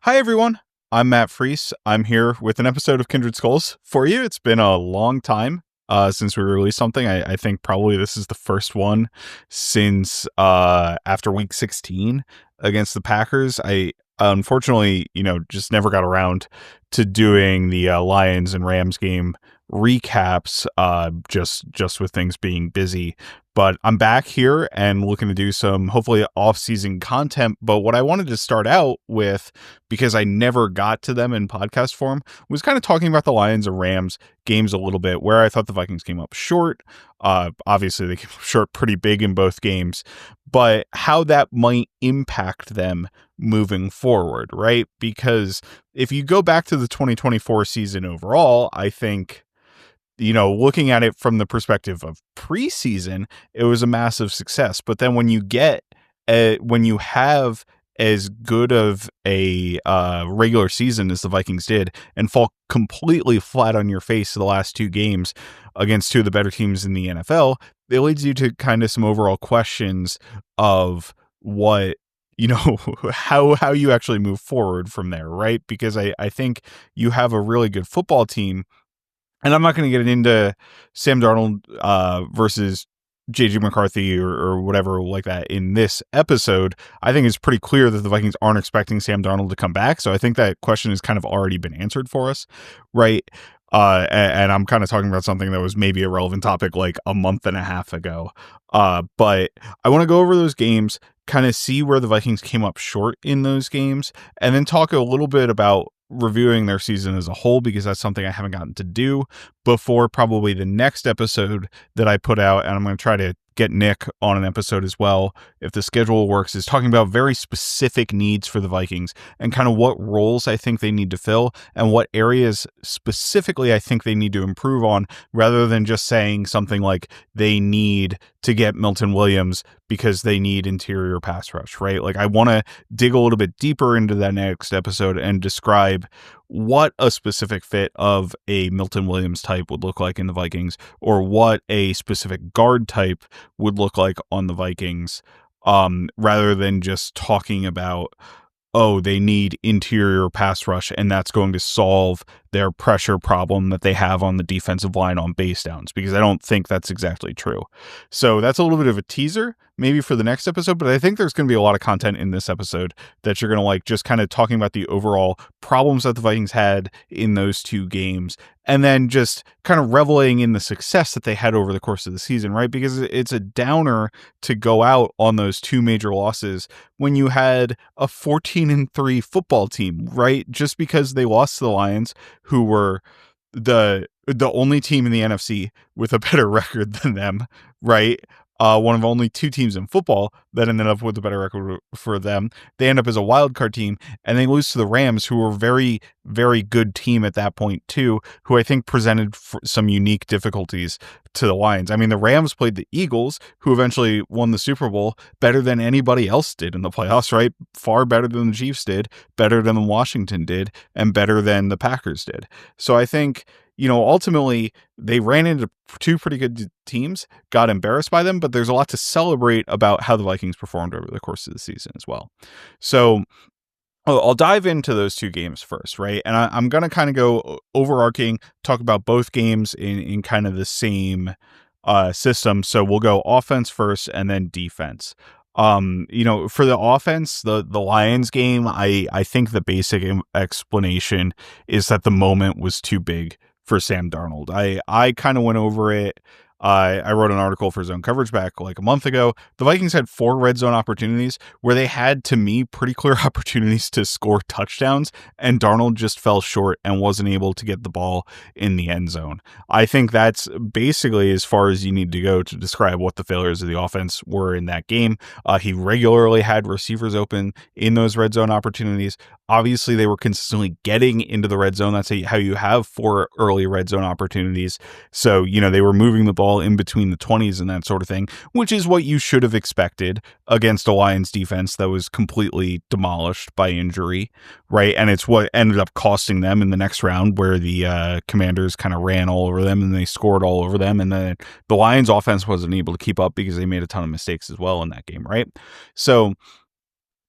Hi, everyone. I'm Matt Freese. I'm here with an episode of Kindred Skulls for you. It's been a long time since we released something. I think probably this is the first one since after week 16 against the Packers. I unfortunately, just never got around to doing the Lions and Rams game recaps just with things being busy. But I'm back here and looking to do some hopefully off-season content. But what I wanted to start out with, because I never got to them in podcast form, was kind of talking about the Lions and Rams games a little bit, where I thought the Vikings came up short. Obviously, they came up short pretty big in both games, but how that might impact them moving forward, right? Because if you go back to the 2024 season overall, I think, looking at it from the perspective of preseason, it was a massive success. But then when you have as good of a regular season as the Vikings did and fall completely flat on your face the last two games against two of the better teams in the NFL, it leads you to kind of some overall questions of what, how you actually move forward from there, right? Because I think you have a really good football team. And I'm not going to get into Sam Darnold versus J.J. McCarthy or whatever like that in this episode. I think it's pretty clear that the Vikings aren't expecting Sam Darnold to come back. So I think that question has kind of already been answered for us, right? And I'm kind of talking about something that was maybe a relevant topic like a month and a half ago. But I want to go over those games, kind of see where the Vikings came up short in those games, and then talk a little bit about reviewing their season as a whole, because that's something I haven't gotten to do before probably the next episode that I put out. And I'm going to try to get Nick on an episode as well, if the schedule works, is talking about very specific needs for the Vikings and kind of what roles I think they need to fill and what areas specifically I think they need to improve on, rather than just saying something like they need to get Milton Williams because they need interior pass rush, right? Like, I want to dig a little bit deeper into that next episode and describe what a specific fit of a Milton Williams type would look like in the Vikings, or what a specific guard type would look like on the Vikings, rather than just talking about, oh, they need interior pass rush, and that's going to solve their pressure problem that they have on the defensive line on base downs, because I don't think that's exactly true. So that's a little bit of a teaser maybe for the next episode, but I think there's going to be a lot of content in this episode that you're going to like, just kind of talking about the overall problems that the Vikings had in those two games, and then just kind of reveling in the success that they had over the course of the season, right? Because it's a downer to go out on those two major losses when you had a 14-3 football team, right? Just because they lost to the Lions, who were the only team in the NFC with a better record than them, right? One of only two teams in football that ended up with a better record for them. They end up as a wild card team, and they lose to the Rams, who were a very, very good team at that point too, who I think presented some unique difficulties to the Lions. I mean, the Rams played the Eagles, who eventually won the Super Bowl, better than anybody else did in the playoffs, right? Far better than the Chiefs did, better than Washington did, and better than the Packers did. So I think, ultimately they ran into two pretty good teams, got embarrassed by them, but there's a lot to celebrate about how the Vikings performed over the course of the season as well. So I'll dive into those two games first, right? And I'm going to kind of go overarching, talk about both games in kind of the same system. So we'll go offense first and then defense. For the offense, the Lions game, I think the basic explanation is that the moment was too big for Sam Darnold. I kind of went over it. I wrote an article for Zone Coverage back like a month ago. The Vikings had 4 red zone opportunities where they had, to me, pretty clear opportunities to score touchdowns, and Darnold just fell short and wasn't able to get the ball in the end zone. I think that's basically as far as you need to go to describe what the failures of the offense were in that game. He regularly had receivers open in those red zone opportunities. Obviously, they were consistently getting into the red zone. That's how you have 4 early red zone opportunities. So, they were moving the ball in between the 20s and that sort of thing, which is what you should have expected against a Lions defense that was completely demolished by injury, right? And it's what ended up costing them in the next round, where the Commanders kind of ran all over them and they scored all over them. And then the Lions offense wasn't able to keep up because they made a ton of mistakes as well in that game, right? So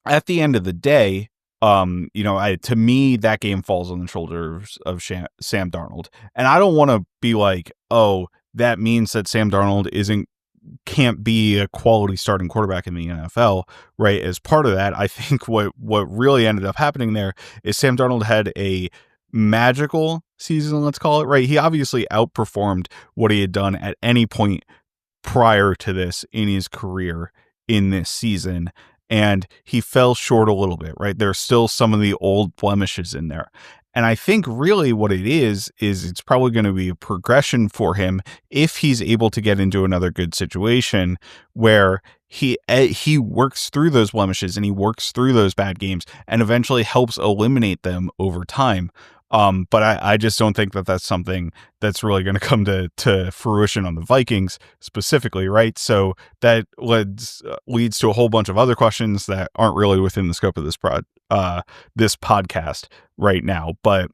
at the end of the day, To me, that game falls on the shoulders of Sam Darnold. And I don't want to be like, oh, that means that Sam Darnold can't be a quality starting quarterback in the NFL, right? As part of that, I think what really ended up happening there is Sam Darnold had a magical season, let's call it, right? He obviously outperformed what he had done at any point prior to this in his career in this season. And he fell short a little bit, right? There's still some of the old blemishes in there. And I think really what it is it's probably going to be a progression for him if he's able to get into another good situation where he works through those blemishes and he works through those bad games and eventually helps eliminate them over time. But I just don't think that that's something that's really going to come to fruition on the Vikings specifically, right? So that leads to a whole bunch of other questions that aren't really within the scope of this podcast right now. But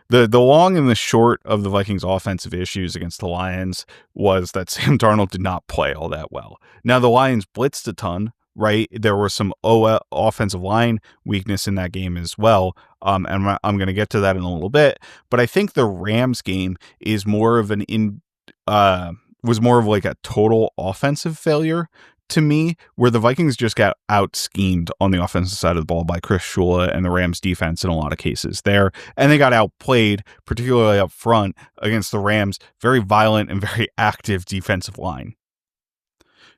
the long and the short of the Vikings' offensive issues against the Lions was that Sam Darnold did not play all that well. Now, the Lions blitzed a ton, right? There was some offensive line weakness in that game as well. And I'm going to get to that in a little bit. But I think the Rams game is more of was more of like a total offensive failure to me, where the Vikings just got out schemed on the offensive side of the ball by Chris Shula and the Rams defense in a lot of cases there. And they got outplayed, particularly up front against the Rams' very violent and very active defensive line.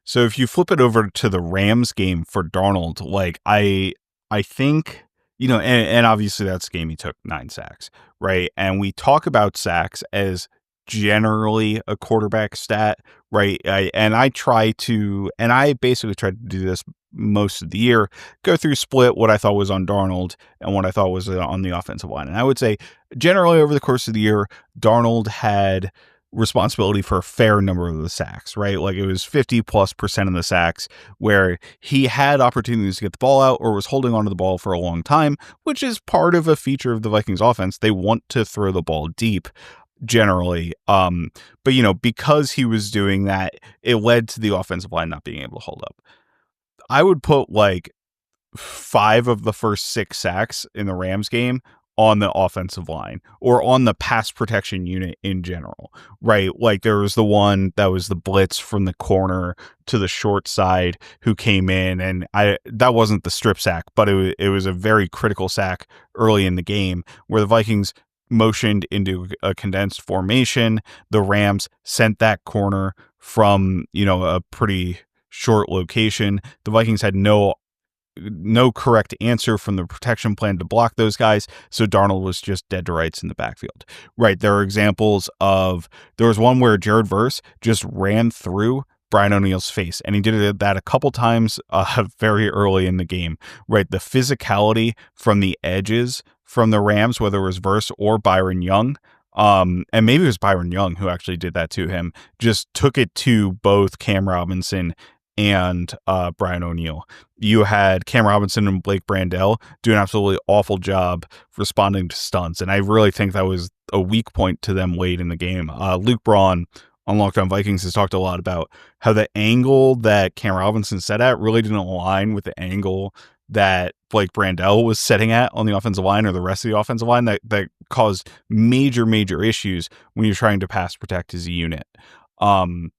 So if you flip it over to the Rams game for Darnold, like I think, and obviously that's the game he took 9 sacks, right? And we talk about sacks as generally a quarterback stat, right? I basically tried to do this most of the year, go through split what I thought was on Darnold and what I thought was on the offensive line. And I would say generally over the course of the year, Darnold had responsibility for a fair number of the sacks, right? Like it was 50+% of the sacks where he had opportunities to get the ball out or was holding onto the ball for a long time, which is part of a feature of the Vikings offense. They want to throw the ball deep generally. But because he was doing that, it led to the offensive line not being able to hold up. I would put like 5 of the first 6 sacks in the Rams game on the offensive line or on the pass protection unit in general, right? Like there was the one that was the blitz from the corner to the short side who came in, and that wasn't the strip sack, but it was a very critical sack early in the game where the Vikings motioned into a condensed formation. The Rams sent that corner from, a pretty short location. The Vikings had no correct answer from the protection plan to block those guys, so Darnold was just dead to rights in the backfield. Right, there are examples of, there was one where Jared Verse just ran through Brian O'Neill's face, and he did that a couple times very early in the game. Right, the physicality from the edges from the Rams, whether it was Verse or Byron Young, and maybe it was Byron Young who actually did that to him, just took it to both Cam Robinson and Brian O'Neill. You had Cam Robinson and Blake Brandel do an absolutely awful job responding to stunts, and I really think that was a weak point to them late in the game. Luke Braun on Locked On Vikings has talked a lot about how the angle that Cam Robinson set at really didn't align with the angle that Blake Brandel was setting at on the offensive line or the rest of the offensive line that caused major issues when you're trying to pass protect as a unit. And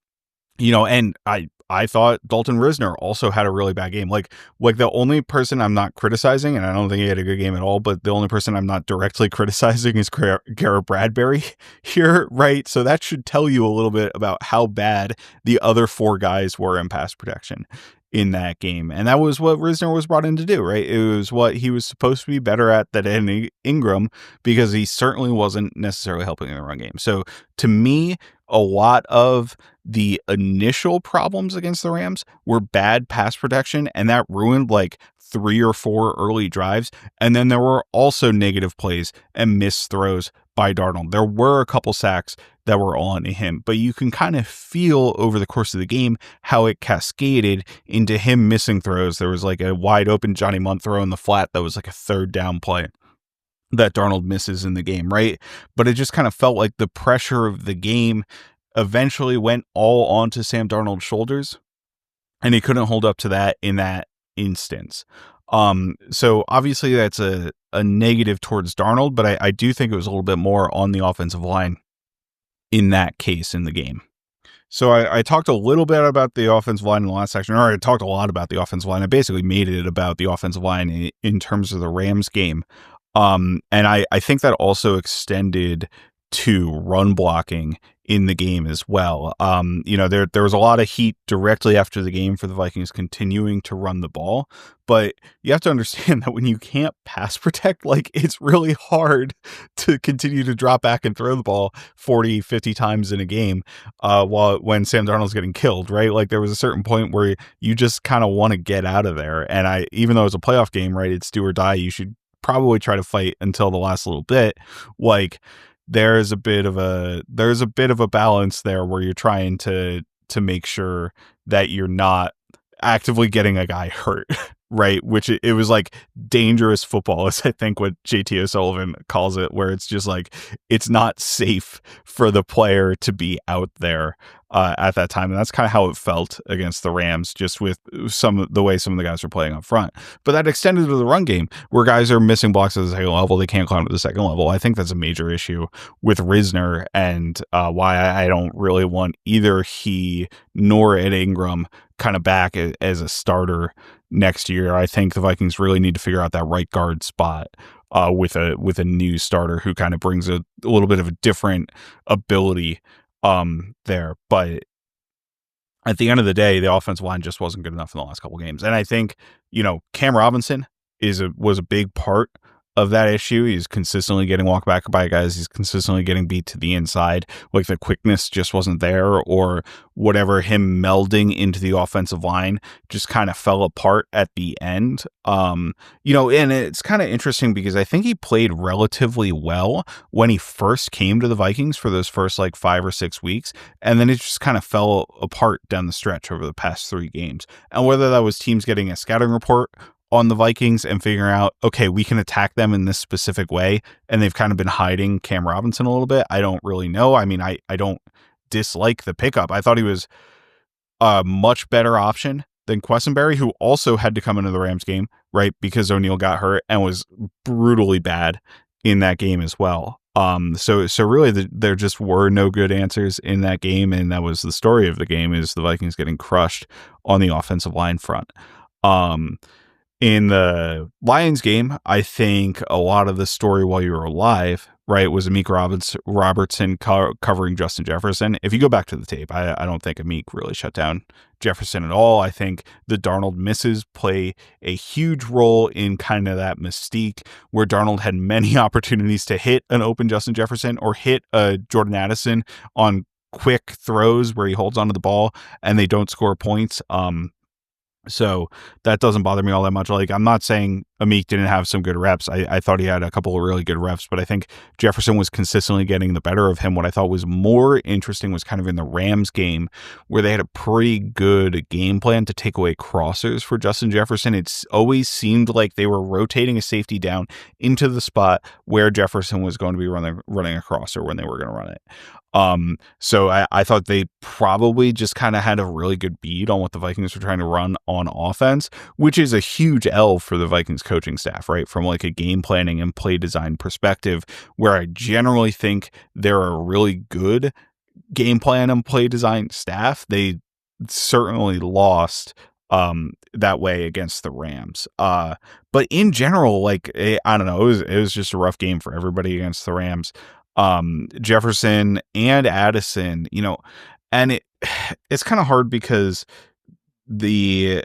I thought Dalton Risner also had a really bad game. Like the only person I'm not criticizing, and I don't think he had a good game at all, but the only person I'm not directly criticizing is Garrett Bradbury here, right? So that should tell you a little bit about how bad the other 4 guys were in pass protection in that game. And that was what Risner was brought in to do, right? It was what he was supposed to be better at than Ingram, because he certainly wasn't necessarily helping in the run game. So to me, a lot of the initial problems against the Rams were bad pass protection, and that ruined like 3 or 4 early drives. And then there were also negative plays and missed throws by Darnold. There were a couple sacks that were on him, but you can kind of feel over the course of the game how it cascaded into him missing throws. There was like a wide open Johnny Munt throw in the flat that was like a 3rd down play that Darnold misses in the game, right? But it just kind of felt like the pressure of the game eventually went all onto Sam Darnold's shoulders, and he couldn't hold up to that in that instance. So obviously that's a negative towards Darnold, but I do think it was a little bit more on the offensive line in that case in the game. So I talked a little bit about the offensive line in the last section, or I talked a lot about the offensive line. I basically made it about the offensive line in terms of the Rams game. And I think that also extended to run blocking in the game as well. There was a lot of heat directly after the game for the Vikings continuing to run the ball, but you have to understand that when you can't pass protect, like, it's really hard to continue to drop back and throw the ball 40, 50 times in a game, when Sam Darnold's getting killed, right? Like, there was a certain point where you just kind of want to get out of there. And even though it's a playoff game, right, it's do or die, you should probably try to fight until the last little bit. Like, there's a bit of a balance there where you're trying to make sure that you're not actively getting a guy hurt, right? Which it was like dangerous football, is I think what JT O'Sullivan calls it, where it's just like, it's not safe for the player to be out there at that time. And that's kind of how it felt against the Rams, just with the way some of the guys were playing up front. But that extended to the run game, where guys are missing blocks at the second level. They can't climb to the second level. I think that's a major issue with Risner, and why I don't really want either he nor Ed Ingram kind of back as a starter next year. I think the Vikings really need to figure out that right guard spot with a new starter who kind of brings a little bit of a different ability there. But at the end of the day, the offensive line just wasn't good enough in the last couple games. And I think, Cam Robinson was a big part of that issue. He's consistently getting walked back by guys. He's consistently getting beat to the inside. Like, the quickness just wasn't there, or whatever, him melding into the offensive line just kind of fell apart at the end. And it's kind of interesting because I think he played relatively well when he first came to the Vikings for those first like 5 or 6 weeks. And then it just kind of fell apart down the stretch over the past 3 games. And whether that was teams getting a scouting report on the Vikings and figuring out, okay, we can attack them in this specific way, and they've kind of been hiding Cam Robinson a little bit, I don't really know. I mean, I don't dislike the pickup. I thought he was a much better option than Quessenberry, who also had to come into the Rams game, right, because O'Neal got hurt and was brutally bad in that game as well. So really there just were no good answers in that game, and that was the story of the game, is the Vikings getting crushed on the offensive line front. In the Lions game, I think a lot of the story while you were alive, right, was Amik Robertson covering Justin Jefferson. If you go back to the tape, I don't think Amik really shut down Jefferson at all. I think the Darnold misses play a huge role in kind of that mystique, where Darnold had many opportunities to hit an open Justin Jefferson or hit a Jordan Addison on quick throws where he holds onto the ball and they don't score points. So that doesn't bother me all that much. Like, I'm not saying Amik didn't have some good reps. I thought he had a couple of really good reps, but I think Jefferson was consistently getting the better of him. What I thought was more interesting was kind of in the Rams game, where they had a pretty good game plan to take away crossers for Justin Jefferson. It's always seemed like they were rotating a safety down into the spot where Jefferson was going to be running a crosser when they were going to run it. So I thought they probably just kind of had a really good bead on what the Vikings were trying to run on offense, which is a huge L for the Vikings coaching staff, right? From like a game planning and play design perspective, where I generally think they're a really good game plan and play design staff. They certainly lost that way against the Rams. But in general, like, I don't know, it was just a rough game for everybody against the Rams. Jefferson and Addison, and it's kind of hard because the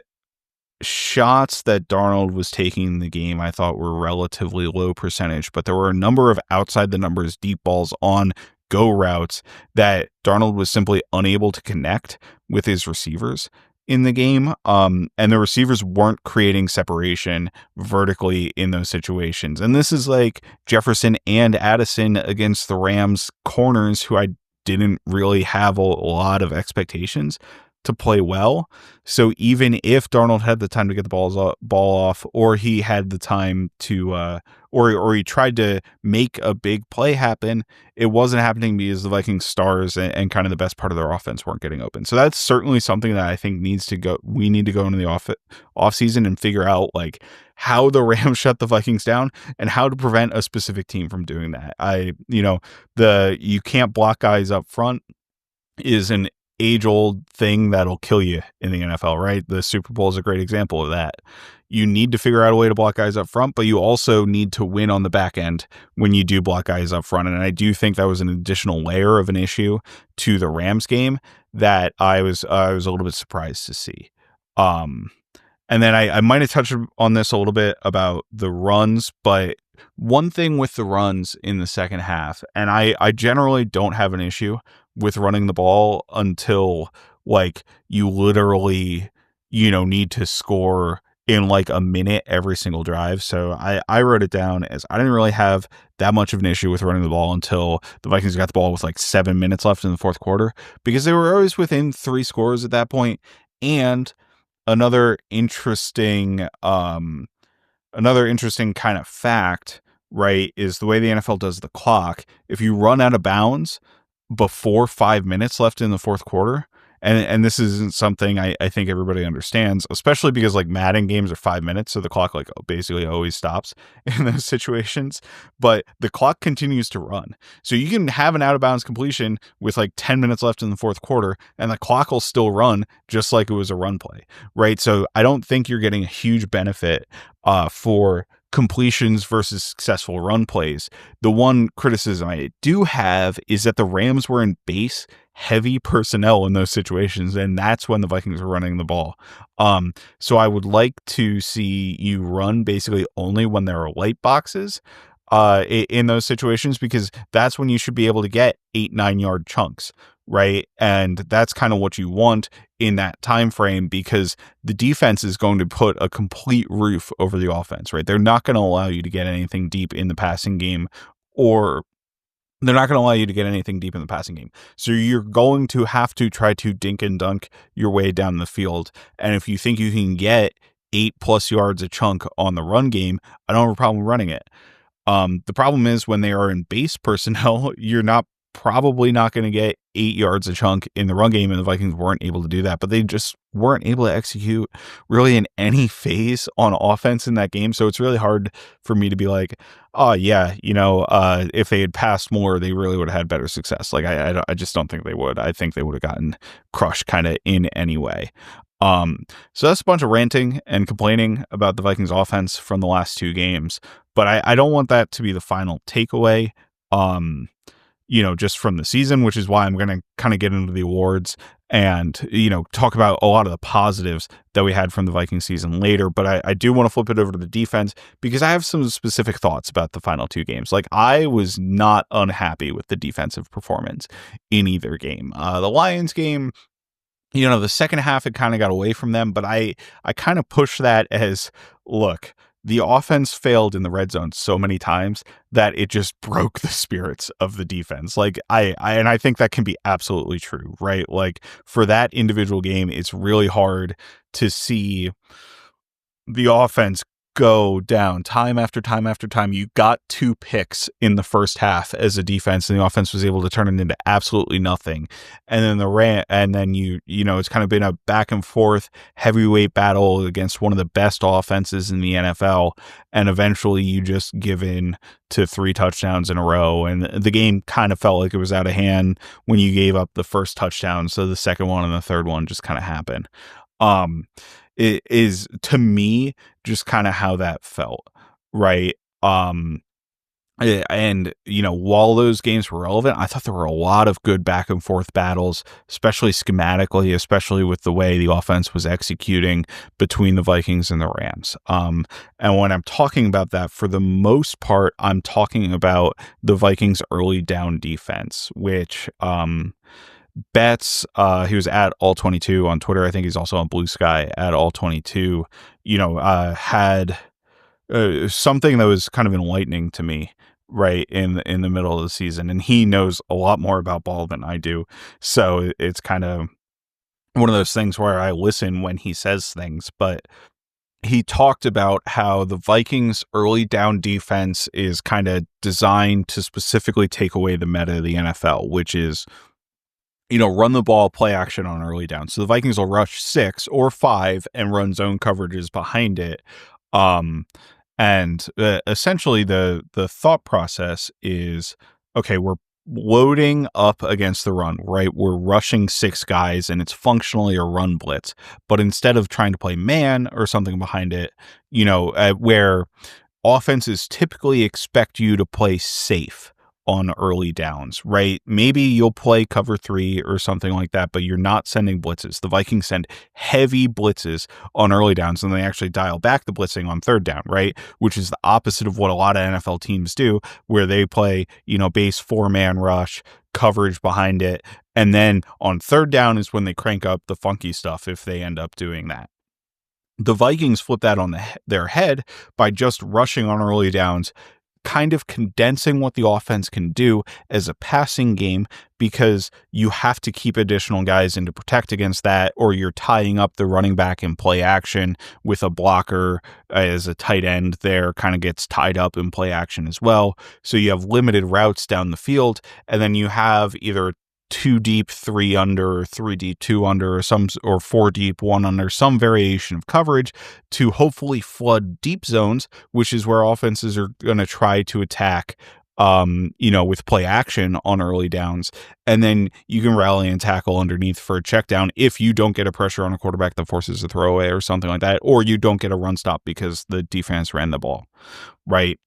shots that Darnold was taking in the game, I thought, were relatively low percentage, but there were a number of outside the numbers deep balls on go routes that Darnold was simply unable to connect with his receivers in the game. And the receivers weren't creating separation vertically in those situations. And this is like Jefferson and Addison against the Rams corners, who I didn't really have a lot of expectations to play well. So even if Darnold had the time to get the ball off, or he had the time to, or he tried to make a big play happen, it wasn't happening because the Vikings stars and kind of the best part of their offense weren't getting open. So that's certainly something that I think we need to go into the off season and figure out, like, how the Rams shut the Vikings down and how to prevent a specific team from doing that. You can't block guys up front is an age-old thing that'll kill you in the NFL, right? The Super Bowl is a great example of that. You need to figure out a way to block guys up front, but you also need to win on the back end when you do block guys up front. And I do think that was an additional layer of an issue to the Rams game that I was a little bit surprised to see. And then I might have touched on this a little bit about the runs, but one thing with the runs in the second half, and I generally don't have an issue with running the ball until like you literally, need to score in like a minute every single drive. So I wrote it down as I didn't really have that much of an issue with running the ball until the Vikings got the ball with like 7 minutes left in the fourth quarter, because they were always within 3 scores at that point. And another interesting kind of fact, right, is the way the NFL does the clock. If you run out of bounds before 5 minutes left in the fourth quarter, and this isn't something I think everybody understands, especially because like Madden games are 5 minutes, so the clock like basically always stops in those situations, but the clock continues to run. So you can have an out of bounds completion with like 10 minutes left in the fourth quarter, and the clock will still run just like it was a run play, right? So I don't think you're getting a huge benefit for completions versus successful run plays. The one criticism I do have is that the Rams were in base heavy personnel in those situations, and that's when the Vikings were running the ball. So I would like to see you run basically only when there are light boxes in those situations, because that's when you should be able to get 8-9 yard chunks, right? And that's kind of what you want in that time frame, because the defense is going to put a complete roof over the offense, right? They're not going to allow you to get anything deep in the passing game, or they're not going to allow you to get anything deep in the passing game. So you're going to have to try to dink and dunk your way down the field. And if you think you can get 8+ yards a chunk on the run game, I don't have a problem running it. The problem is when they are in base personnel, you're probably not going to get 8 yards a chunk in the run game, and the Vikings weren't able to do that, but they just weren't able to execute really in any phase on offense in that game. So it's really hard for me to be like, oh yeah, if they had passed more, they really would have had better success. Like I just don't think they would. I think they would have gotten crushed kind of in any way. So that's a bunch of ranting and complaining about the Vikings offense from the last 2 games, but I don't want that to be the final takeaway. Just from the season, which is why I'm going to kind of get into the awards and, talk about a lot of the positives that we had from the Viking season later. But I do want to flip it over to the defense, because I have some specific thoughts about the final 2 games. Like, I was not unhappy with the defensive performance in either game. The Lions game, the second half, it kind of got away from them, but I kind of push that as, look, the offense failed in the red zone so many times that it just broke the spirits of the defense. Like I think that can be absolutely true, right? Like, for that individual game, it's really hard to see the offense go down time after time after time. You got 2 picks in the first half as a defense, and the offense was able to turn it into absolutely nothing. And then it's kind of been a back and forth heavyweight battle against one of the best offenses in the NFL. And eventually you just give in to 3 touchdowns in a row. And the game kind of felt like it was out of hand when you gave up the first touchdown. So the second one and the third one just kind of happened. It is, to me, just kind of how that felt, right? And while those games were relevant, I thought there were a lot of good back and forth battles, especially schematically, especially with the way the offense was executing between the Vikings and the Rams. And when I'm talking about that, for the most part, I'm talking about the Vikings' early down defense, which Betts, he was at All22 on Twitter. I think he's also on BlueSky at All22. Had something that was kind of enlightening to me, right, in the middle of the season. And he knows a lot more about ball than I do, so it's kind of one of those things where I listen when he says things. But he talked about how the Vikings' early down defense is kind of designed to specifically take away the meta of the NFL, which is, run the ball, play action on early down. So the Vikings will rush 6 or 5 and run zone coverages behind it. Um, and essentially the thought process is, okay, we're loading up against the run, right? We're rushing 6 guys and it's functionally a run blitz. But instead of trying to play man or something behind it, where offenses typically expect you to play safe on early downs, right? Maybe you'll play cover 3 or something like that, but you're not sending blitzes. The Vikings send heavy blitzes on early downs, and they actually dial back the blitzing on third down, right? Which is the opposite of what a lot of NFL teams do, where they play, base 4-man rush, coverage behind it. And then on third down is when they crank up the funky stuff if they end up doing that. The Vikings flip that on their head by just rushing on early downs, kind of condensing what the offense can do as a passing game, because you have to keep additional guys in to protect against that, or you're tying up the running back in play action with a blocker as a tight end there kind of gets tied up in play action as well. So you have limited routes down the field, and then you have either 2 deep, 3 under, or 3 deep, 2 under, or 4 deep, 1 under, some variation of coverage to hopefully flood deep zones, which is where offenses are going to try to attack, with play action on early downs. And then you can rally and tackle underneath for a check down if you don't get a pressure on a quarterback that forces a throwaway or something like that, or you don't get a run stop because the defense ran the ball, right?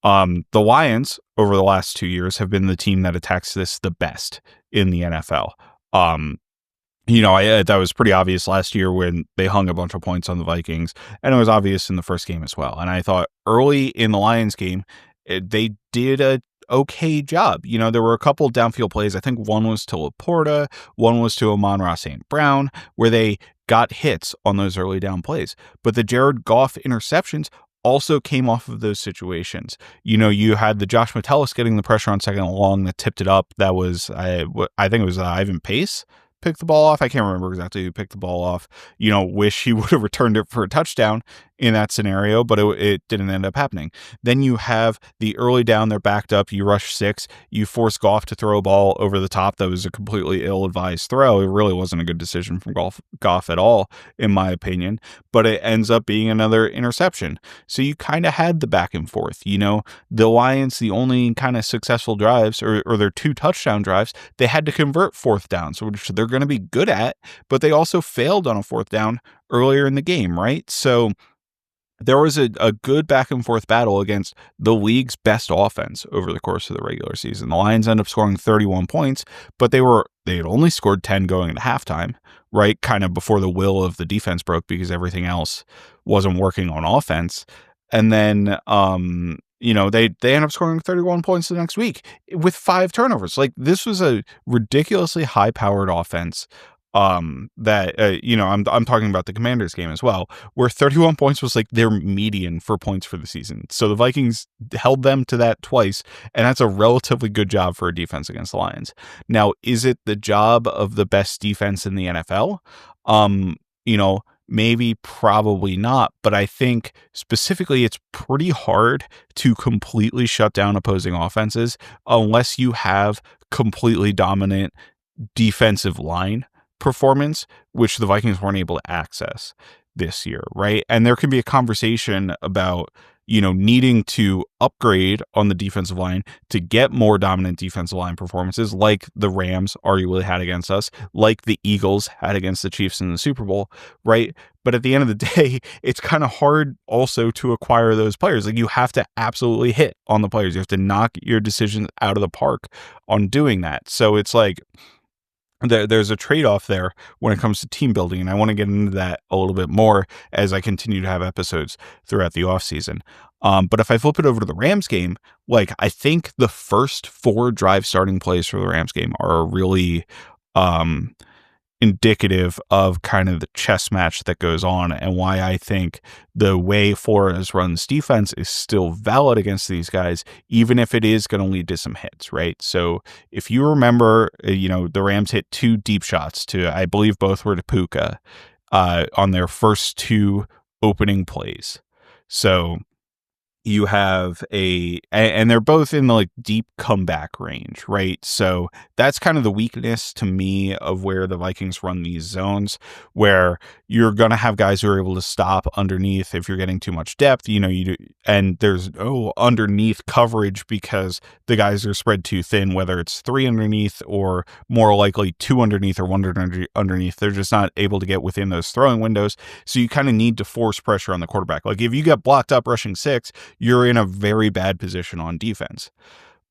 The Lions over the last 2 years have been the team that attacks this the best in the NFL. That was pretty obvious last year when they hung a bunch of points on the Vikings, and it was obvious in the first game as well. And I thought early in the Lions game, they did a okay job. There were a couple downfield plays. I think one was to Laporta, one was to Amon-Ra St. Brown, where they got hits on those early down plays. But the Jared Goff interceptions also came off of those situations. You had the Josh Metellus getting the pressure on second and long that tipped it up. That was, I think it was Ivan Pace picked the ball off. I can't remember exactly who picked the ball off. Wish he would have returned it for a touchdown in that scenario, but it didn't end up happening. Then you have the early down, they're backed up, you rush 6, you force Goff to throw a ball over the top that was a completely ill-advised throw. It really wasn't a good decision from Goff at all, in my opinion, but it ends up being another interception. So you kind of had the back and forth. The Lions, the only kind of successful drives, or their 2 touchdown drives, they had to convert fourth downs, which they're going to be good at, but they also failed on a fourth down earlier in the game, right? So there was a good back and forth battle against the league's best offense over the course of the regular season. The Lions ended up scoring 31 points, but they had only scored 10 going into halftime, right? Kind of before the will of the defense broke because everything else wasn't working on offense. And then, they end up scoring 31 points the next week with 5 turnovers. Like, this was a ridiculously high powered offense. I'm talking about the Commanders game as well, where 31 points was like their median for points for the season. So the Vikings held them to that twice, and that's a relatively good job for a defense against the Lions. Now, is it the job of the best defense in the NFL? Maybe, probably not, but I think specifically it's pretty hard to completely shut down opposing offenses unless you have completely dominant defensive line performance, which the Vikings weren't able to access this year, right? And there can be a conversation about, needing to upgrade on the defensive line to get more dominant defensive line performances like the Rams arguably had against us, like the Eagles had against the Chiefs in the Super Bowl, right? But at the end of the day, it's kind of hard also to acquire those players. Like, you have to absolutely hit on the players. You have to knock your decisions out of the park on doing that. So it's like, there's a trade-off there when it comes to team building, and I want to get into that a little bit more as I continue to have episodes throughout the offseason. But if I flip it over to the Rams game, I think the first 4 drive starting plays for the Rams game are really indicative of kind of the chess match that goes on, and why I think the way Flores runs defense is still valid against these guys, even if it is going to lead to some hits, right? So if you remember, the Rams hit 2 deep shots to, I believe both were to Puka, on their first 2 opening plays. So you have and they're both in the like deep comeback range, right? So that's kind of the weakness to me of where the Vikings run these zones, where you're going to have guys who are able to stop underneath if you're getting too much depth, and there's no underneath coverage because the guys are spread too thin, whether it's 3 underneath or more likely 2 underneath or 1 underneath. They're just not able to get within those throwing windows. So you kind of need to force pressure on the quarterback. Like if you get blocked up rushing 6, you're in a very bad position on defense.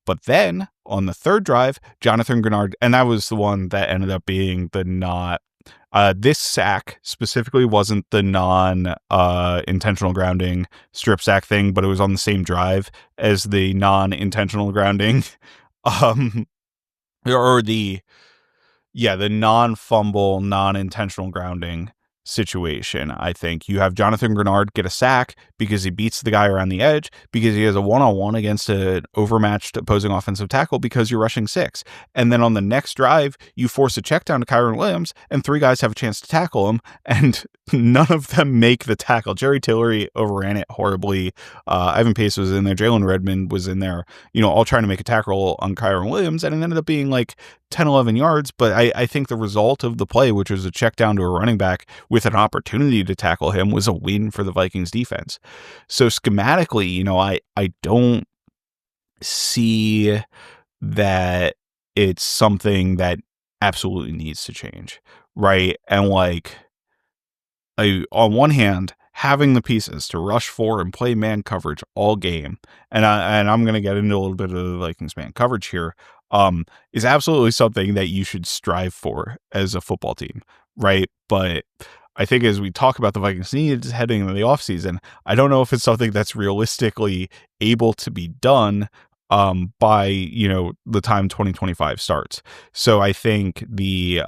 But then on the third drive, Jonathan Grenard, and that was the one that ended up being the not. This sack specifically wasn't the non-intentional grounding strip sack thing, but it was on the same drive as the non-intentional grounding, um, or the non-fumble, non-intentional grounding situation. I think you have Jonathan Grenard get a sack because he beats the guy around the edge, because he has a one-on-one against an overmatched opposing offensive tackle because you're rushing 6. And then on the next drive, you force a check down to Kyron Williams and 3 guys have a chance to tackle him and none of them make the tackle. Jerry Tillery overran it horribly. Ivan Pace was in there. Jalen Redmond was in there, all trying to make a tackle on Kyron Williams, and it ended up being like 10, 11 yards. But I think the result of the play, which was a check down to a running back with an opportunity to tackle him, was a win for the Vikings defense. So schematically, I don't see that it's something that absolutely needs to change, right? And like, on one hand, having the pieces to rush for and play man coverage all game, and I'm going to get into a little bit of the Vikings man coverage here, is absolutely something that you should strive for as a football team, right? But I think as we talk about the Vikings needs heading into the offseason, I don't know if it's something that's realistically able to be done by the time 2025 starts. So I think the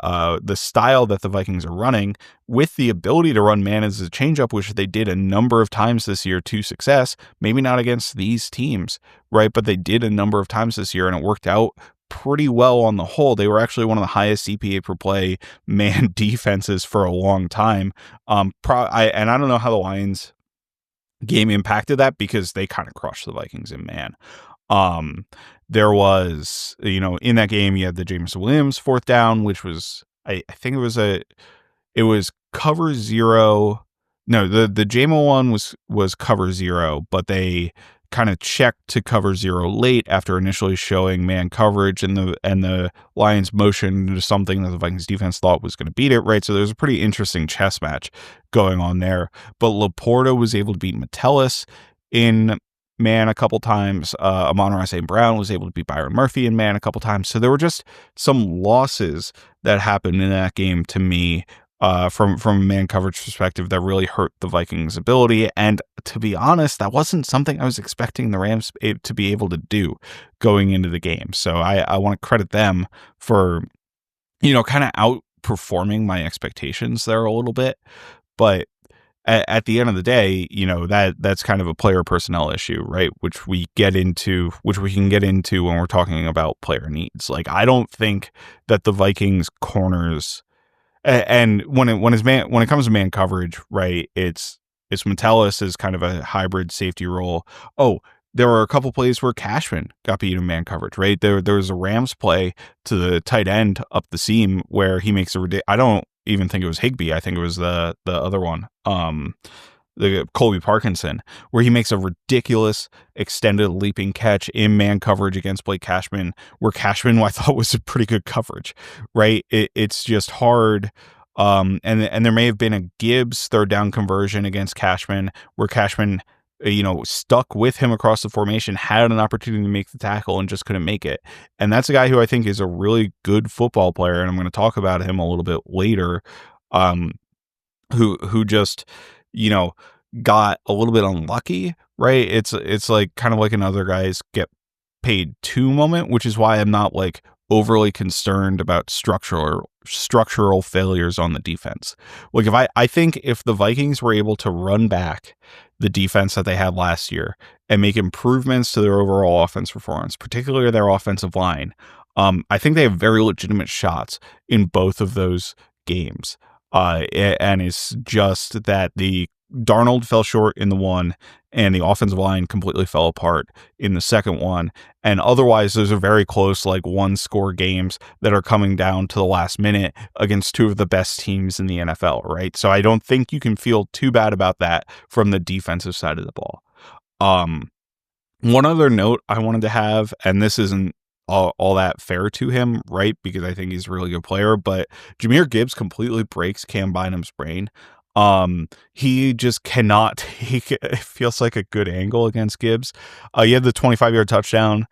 style that the Vikings are running, with the ability to run man as a changeup, which they did a number of times this year to success, maybe not against these teams, right? But they did a number of times this year and it worked out pretty well on the whole. They were actually one of the highest CPA per play man defenses for a long time. And I don't know how the Lions game impacted that because they kind of crushed the Vikings in man. There was, in that game, you had the Jameson Williams 4th down, which was, I think it was cover 0. No, the JMO one was cover 0, but they kind of checked to cover 0 late after initially showing man coverage, and the Lions motioned into something that the Vikings defense thought was going to beat it, right? So there's a pretty interesting chess match going on there. But Laporta was able to beat Metellus in man a couple times. Amon-Ra St. Brown was able to beat Byron Murphy in man a couple times. So there were just some losses that happened in that game to me from a man coverage perspective that really hurt the Vikings' ability. And to be honest, that wasn't something I was expecting the Rams to be able to do going into the game. So I want to credit them for, kind of outperforming my expectations there a little bit. But at the end of the day, that's kind of a player personnel issue, right? Which we can get into when we're talking about player needs. Like, I don't think that the Vikings corners, and when it comes to man coverage, right, it's Metellus is kind of a hybrid safety role. Oh, there were a couple plays where Cashman got beat in man coverage, right? There was a Rams play to the tight end up the seam where he makes I don't even think it was Higbee. I think it was the other one, the Colby Parkinson, where he makes a ridiculous extended leaping catch in man coverage against Blake Cashman, where Cashman, I thought, was a pretty good coverage, right? It's just hard. And there may have been a Gibbs 3rd down conversion against Cashman where Cashman, stuck with him across the formation, had an opportunity to make the tackle and just couldn't make it. And that's a guy who I think is a really good football player, and I'm going to talk about him a little bit later, who just, got a little bit unlucky, right? It's like kind of like another guy's get paid to moment, which is why I'm not like overly concerned about structural failures on the defense. Like, I think if the Vikings were able to run back the defense that they had last year and make improvements to their overall offense performance, particularly their offensive line, I think they have very legitimate shots in both of those games. And it's just that the Darnold fell short in the one, and the offensive line completely fell apart in the second one. And otherwise, those are very close, like one-score games that are coming down to the last minute against two of the best teams in the NFL, right? So I don't think you can feel too bad about that from the defensive side of the ball. One other note I wanted to have, and this isn't all that fair to him, right? Because I think he's a really good player, but Jahmyr Gibbs completely breaks Cam Bynum's brain. He just cannot take it feels like a good angle against Gibbs. He had the 25-yard touchdown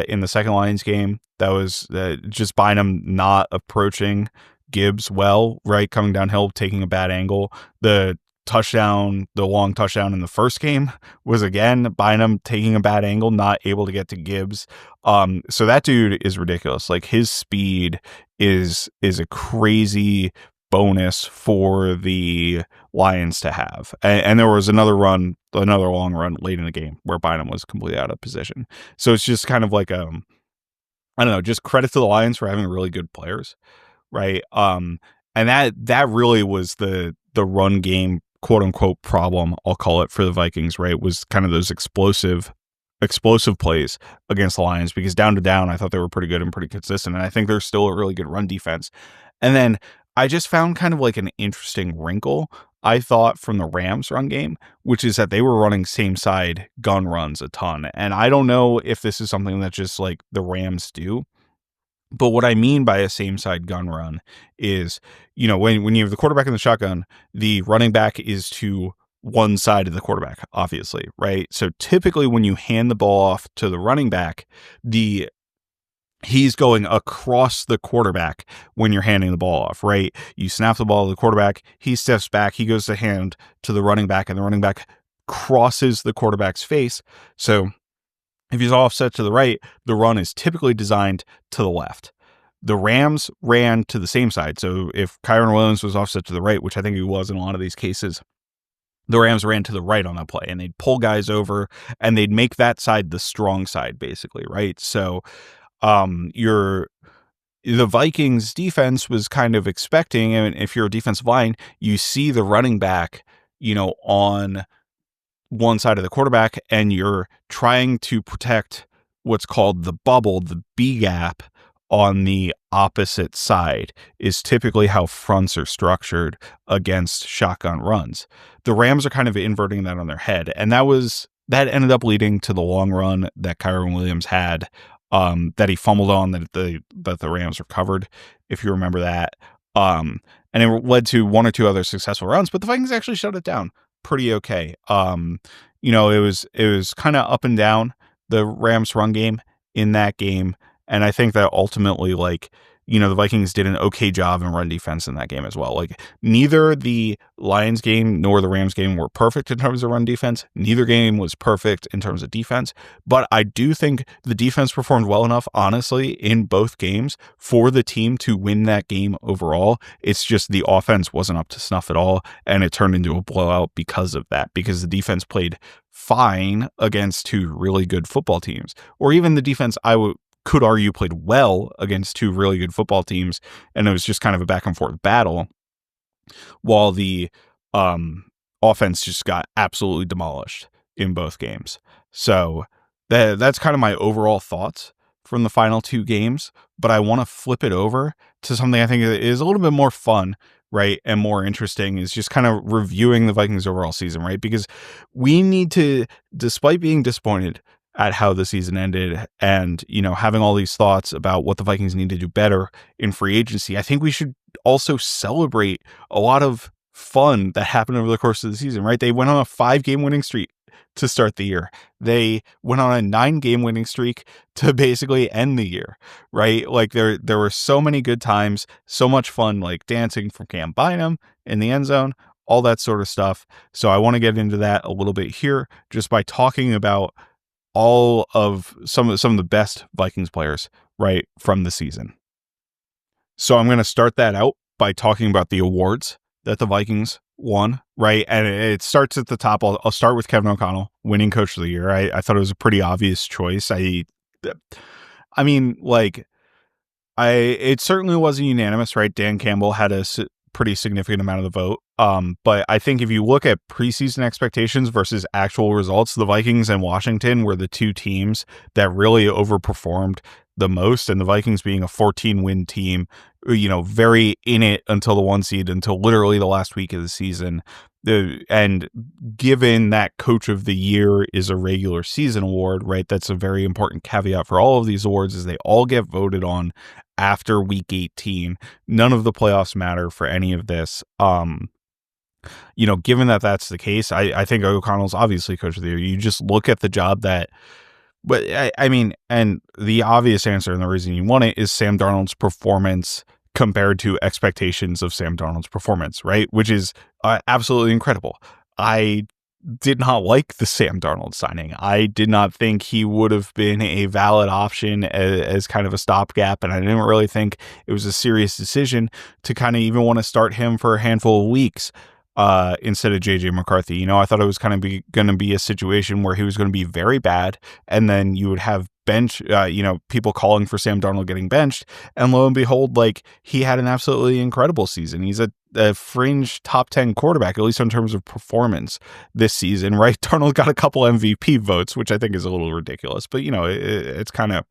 in the second Lions game. That was just Bynum not approaching Gibbs well, right? Coming downhill, taking a bad angle. The long touchdown in the first game was again Bynum taking a bad angle, not able to get to Gibbs. So that dude is ridiculous. Like his speed is a crazy bonus for the Lions to have. And there was another long run late in the game where Bynum was completely out of position. So it's just kind of like I don't know, just credit to the Lions for having really good players, right? And that really was the run game, quote unquote, problem, I'll call it, for the Vikings, right? Was kind of those explosive plays against the Lions, because down to down, I thought they were pretty good and pretty consistent. And I think they're still a really good run defense. And then I just found kind of like an interesting wrinkle, I thought, from the Rams run game, which is that they were running same side gun runs a ton. And I don't know if this is something that just like the Rams do. But what I mean by a same side gun run is, when you have the quarterback in the shotgun, the running back is to one side of the quarterback, obviously, right? So typically when you hand the ball off to the running back, he's going across the quarterback when you're handing the ball off, right? You snap the ball to the quarterback, he steps back, he goes to hand to the running back, and the running back crosses the quarterback's face. So if he's offset to the right, the run is typically designed to the left. The Rams ran to the same side. So if Kyron Williams was offset to the right, which I think he was in a lot of these cases, the Rams ran to the right on that play, and they'd pull guys over and they'd make that side the strong side, basically, right? So the Vikings defense was kind of expecting, and if you're a defensive line, you see the running back, on one side of the quarterback, and you're trying to protect what's called the bubble, the B gap on the opposite side is typically how fronts are structured against shotgun runs. The Rams are kind of inverting that on their head, and that ended up leading to the long run that Kyron Williams had, that he fumbled on, that the Rams recovered, if you remember that. And it led to one or two other successful runs, but the Vikings actually shut it down pretty okay. It was kind of up and down, the Rams run game in that game. And I think that ultimately, the Vikings did an okay job in run defense in that game as well. Like, neither the Lions game nor the Rams game were perfect in terms of run defense. Neither game was perfect in terms of defense. But I do think the defense performed well enough, honestly, in both games for the team to win that game overall. It's just the offense wasn't up to snuff at all, and it turned into a blowout because of that, because the defense played fine against two really good football teams. Or even the defense, could argue, played well against two really good football teams, and it was just kind of a back and forth battle, while the offense just got absolutely demolished in both games. So that's kind of my overall thoughts from the final two games, but I want to flip it over to something I think is a little bit more fun, right, and more interesting, is just kind of reviewing the Vikings overall season, right? Because we need to, despite being disappointed at how the season ended and, having all these thoughts about what the Vikings need to do better in free agency, I think we should also celebrate a lot of fun that happened over the course of the season, right? They went on a 5-game winning streak to start the year. They went on a 9-game winning streak to basically end the year, right? Like, there were so many good times, so much fun, like dancing from Cam Bynum in the end zone, all that sort of stuff. So I want to get into that a little bit here, just by talking about all of some of the best Vikings players, right, from the season. So I'm going to start that out by talking about the awards that the Vikings won, right? And it starts at the top. I'll start with Kevin O'Connell winning Coach of the Year. I thought it was a pretty obvious choice. It certainly wasn't unanimous, right? Dan Campbell had a pretty significant amount of the vote. But I think if you look at preseason expectations versus actual results, the Vikings and Washington were the two teams that really overperformed the most. And the Vikings being a 14-win team, very in it until the 1 seed, until literally the last week of the season. And given that Coach of the Year is a regular season award, right? That's a very important caveat for all of these awards, is they all get voted on after week 18. None of the playoffs matter for any of this. Given that that's the case, I think O'Connell's obviously Coach of the Year. You just look at the job that, but I mean, and the obvious answer and the reason you want it is Sam Darnold's performance compared to expectations of Sam Darnold's performance, right? Which is absolutely incredible. I did not like the Sam Darnold signing. I did not think he would have been a valid option as kind of a stopgap, and I didn't really think it was a serious decision to kind of even want to start him for a handful of weeks instead of JJ McCarthy. I thought it was kind of going to be a situation where he was going to be very bad, and then you would have people calling for Sam Darnold getting benched, and lo and behold, like, he had an absolutely incredible season. He's a fringe top 10 quarterback, at least in terms of performance this season, right? Darnold got a couple MVP votes, which I think is a little ridiculous, but it's kind of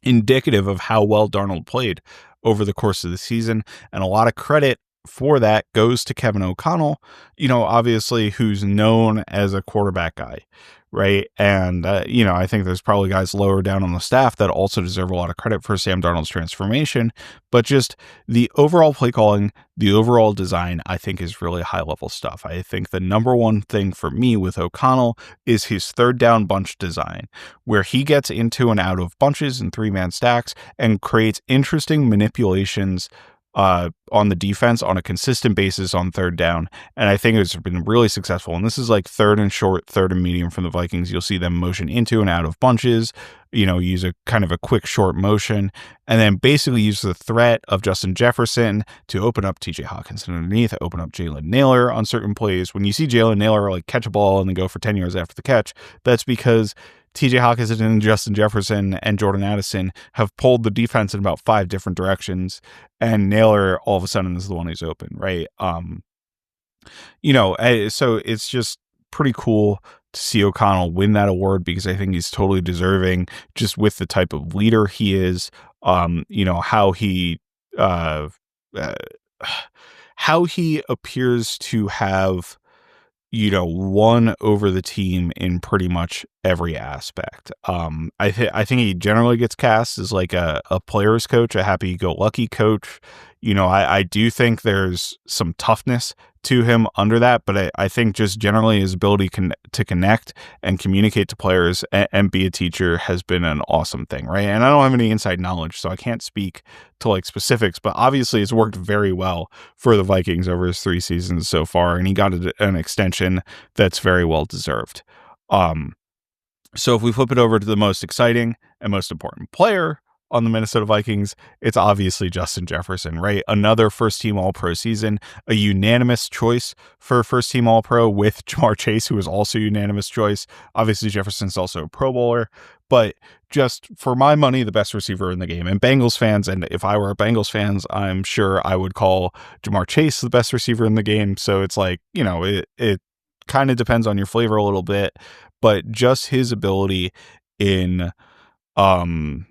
indicative of how well Darnold played over the course of the season, and a lot of credit for that goes to Kevin O'Connell, obviously, who's known as a quarterback guy, right? And, I think there's probably guys lower down on the staff that also deserve a lot of credit for Sam Darnold's transformation, but just the overall play calling, the overall design, I think is really high level stuff. I think the number one thing for me with O'Connell is his third down bunch design, where he gets into and out of bunches and 3-man stacks and creates interesting manipulations on the defense on a consistent basis on third down. And I think it's been really successful. And this is like third and short, third and medium from the Vikings. You'll see them motion into and out of bunches, use a kind of a quick short motion, and then basically use the threat of Justin Jefferson to open up TJ Hawkinson underneath, open up Jalen Nailor on certain plays. When you see Jalen Nailor like catch a ball and then go for 10 yards after the catch, that's because TJ Hawkinson and Justin Jefferson and Jordan Addison have pulled the defense in about 5 different directions, and Nailor all of a sudden is the one who's open, right? So it's just pretty cool to see O'Connell win that award, because I think he's totally deserving, just with the type of leader he is, how he appears to have won over the team in pretty much every aspect. I think he generally gets cast as like a player's coach, a happy-go-lucky coach. I do think there's some toughness to him under that, but I think just generally his ability to connect and communicate to players and be a teacher has been an awesome thing, right? And I don't have any inside knowledge, so I can't speak to like specifics, but obviously it's worked very well for the Vikings over his 3 seasons so far, and he got an extension that's very well deserved. So if we flip it over to the most exciting and most important player on the Minnesota Vikings, it's obviously Justin Jefferson, right? Another first-team All-Pro season, a unanimous choice for first-team All-Pro with Ja'Marr Chase, who was also a unanimous choice. Obviously, Jefferson's also a Pro Bowler, but just for my money, the best receiver in the game. And Bengals fans, and if I were Bengals fans, I'm sure I would call Ja'Marr Chase the best receiver in the game. So it's like, it kind of depends on your flavor a little bit, but just his ability in to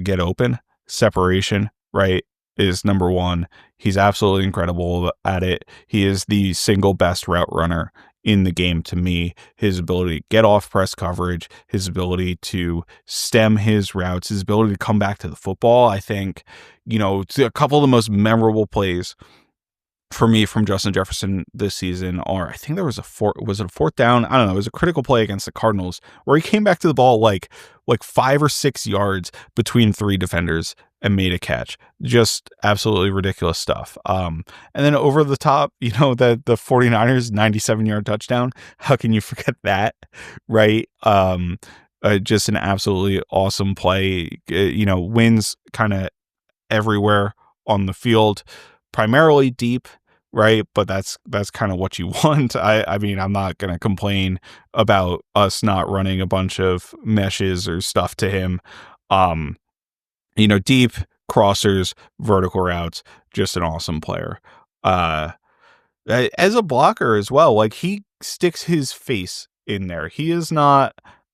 get open, separation, right, is number one. He's absolutely incredible at it. He is the single best route runner in the game to me. His ability to get off press coverage, his ability to stem his routes, his ability to come back to the football. I think, a couple of the most memorable plays for me from Justin Jefferson this season are, I think there was a fourth down? I don't know. It was a critical play against the Cardinals where he came back to the ball like 5 or 6 yards between 3 defenders and made a catch. Just absolutely ridiculous stuff. And then over the top, the 49ers 97-yard touchdown. How can you forget that? Right. Just an absolutely awesome play. Wins kind of everywhere on the field, primarily deep, right? But that's kind of what you want. I mean, I'm not going to complain about us not running a bunch of meshes or stuff to him. Deep crossers, vertical routes, just an awesome player. uh as a blocker as well. Like, he sticks his face in there. He is not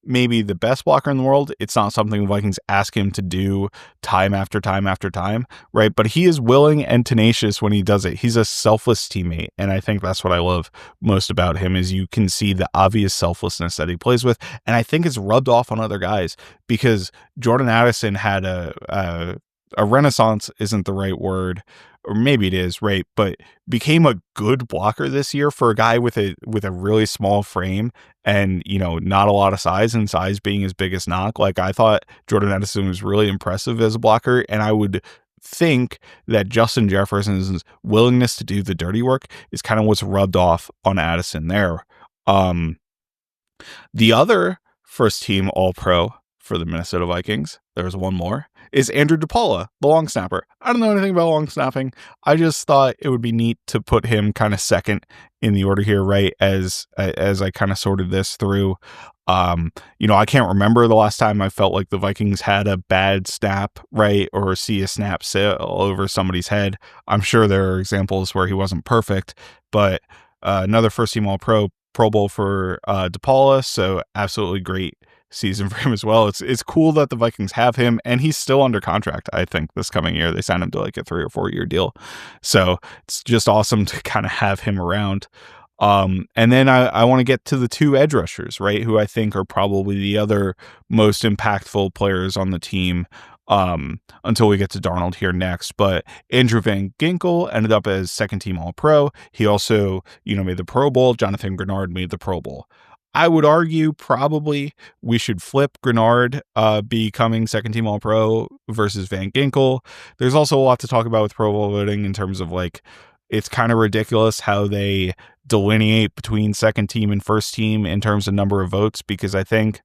maybe the best blocker in the world. It's not something the Vikings ask him to do time after time after time, right? But he is willing and tenacious when he does it. He's a selfless teammate, and I think that's what I love most about him is you can see the obvious selflessness that he plays with, and I think it's rubbed off on other guys because Jordan Addison had a renaissance isn't the right word, or maybe it is, right? But became a good blocker this year for a guy with a really small frame and, not a lot of size, and size being his biggest knock. Like, I thought Jordan Addison was really impressive as a blocker, and I would think that Justin Jefferson's willingness to do the dirty work is kind of what's rubbed off on Addison there. The other first team All-Pro for the Minnesota Vikings, there's one more, is Andrew DePaula, the long snapper. I don't know anything about long snapping. I just thought it would be neat to put him kind of second in the order here, right? As I kind of sorted this through. I can't remember the last time I felt like the Vikings had a bad snap, right? Or see a snap sail over somebody's head. I'm sure there are examples where he wasn't perfect, but another first team All-Pro, Pro Bowl for DePaula. So absolutely great season for him as well. It's cool that the Vikings have him, and he's still under contract. I think this coming year they signed him to like a 3 or 4 year deal, so it's just awesome to kind of have him around. And then I want to get to the two edge rushers, right, who I think are probably the other most impactful players on the team, until we get to Darnold here next. But Andrew Van Ginkel ended up as second team All-Pro. He also, made the Pro Bowl. Jonathan Grenard made the Pro Bowl. I would argue probably we should flip Grenard becoming second team All-Pro versus Van Ginkel. There's also a lot to talk about with Pro Bowl voting in terms of, like, it's kind of ridiculous how they delineate between second team and first team in terms of number of votes, because I think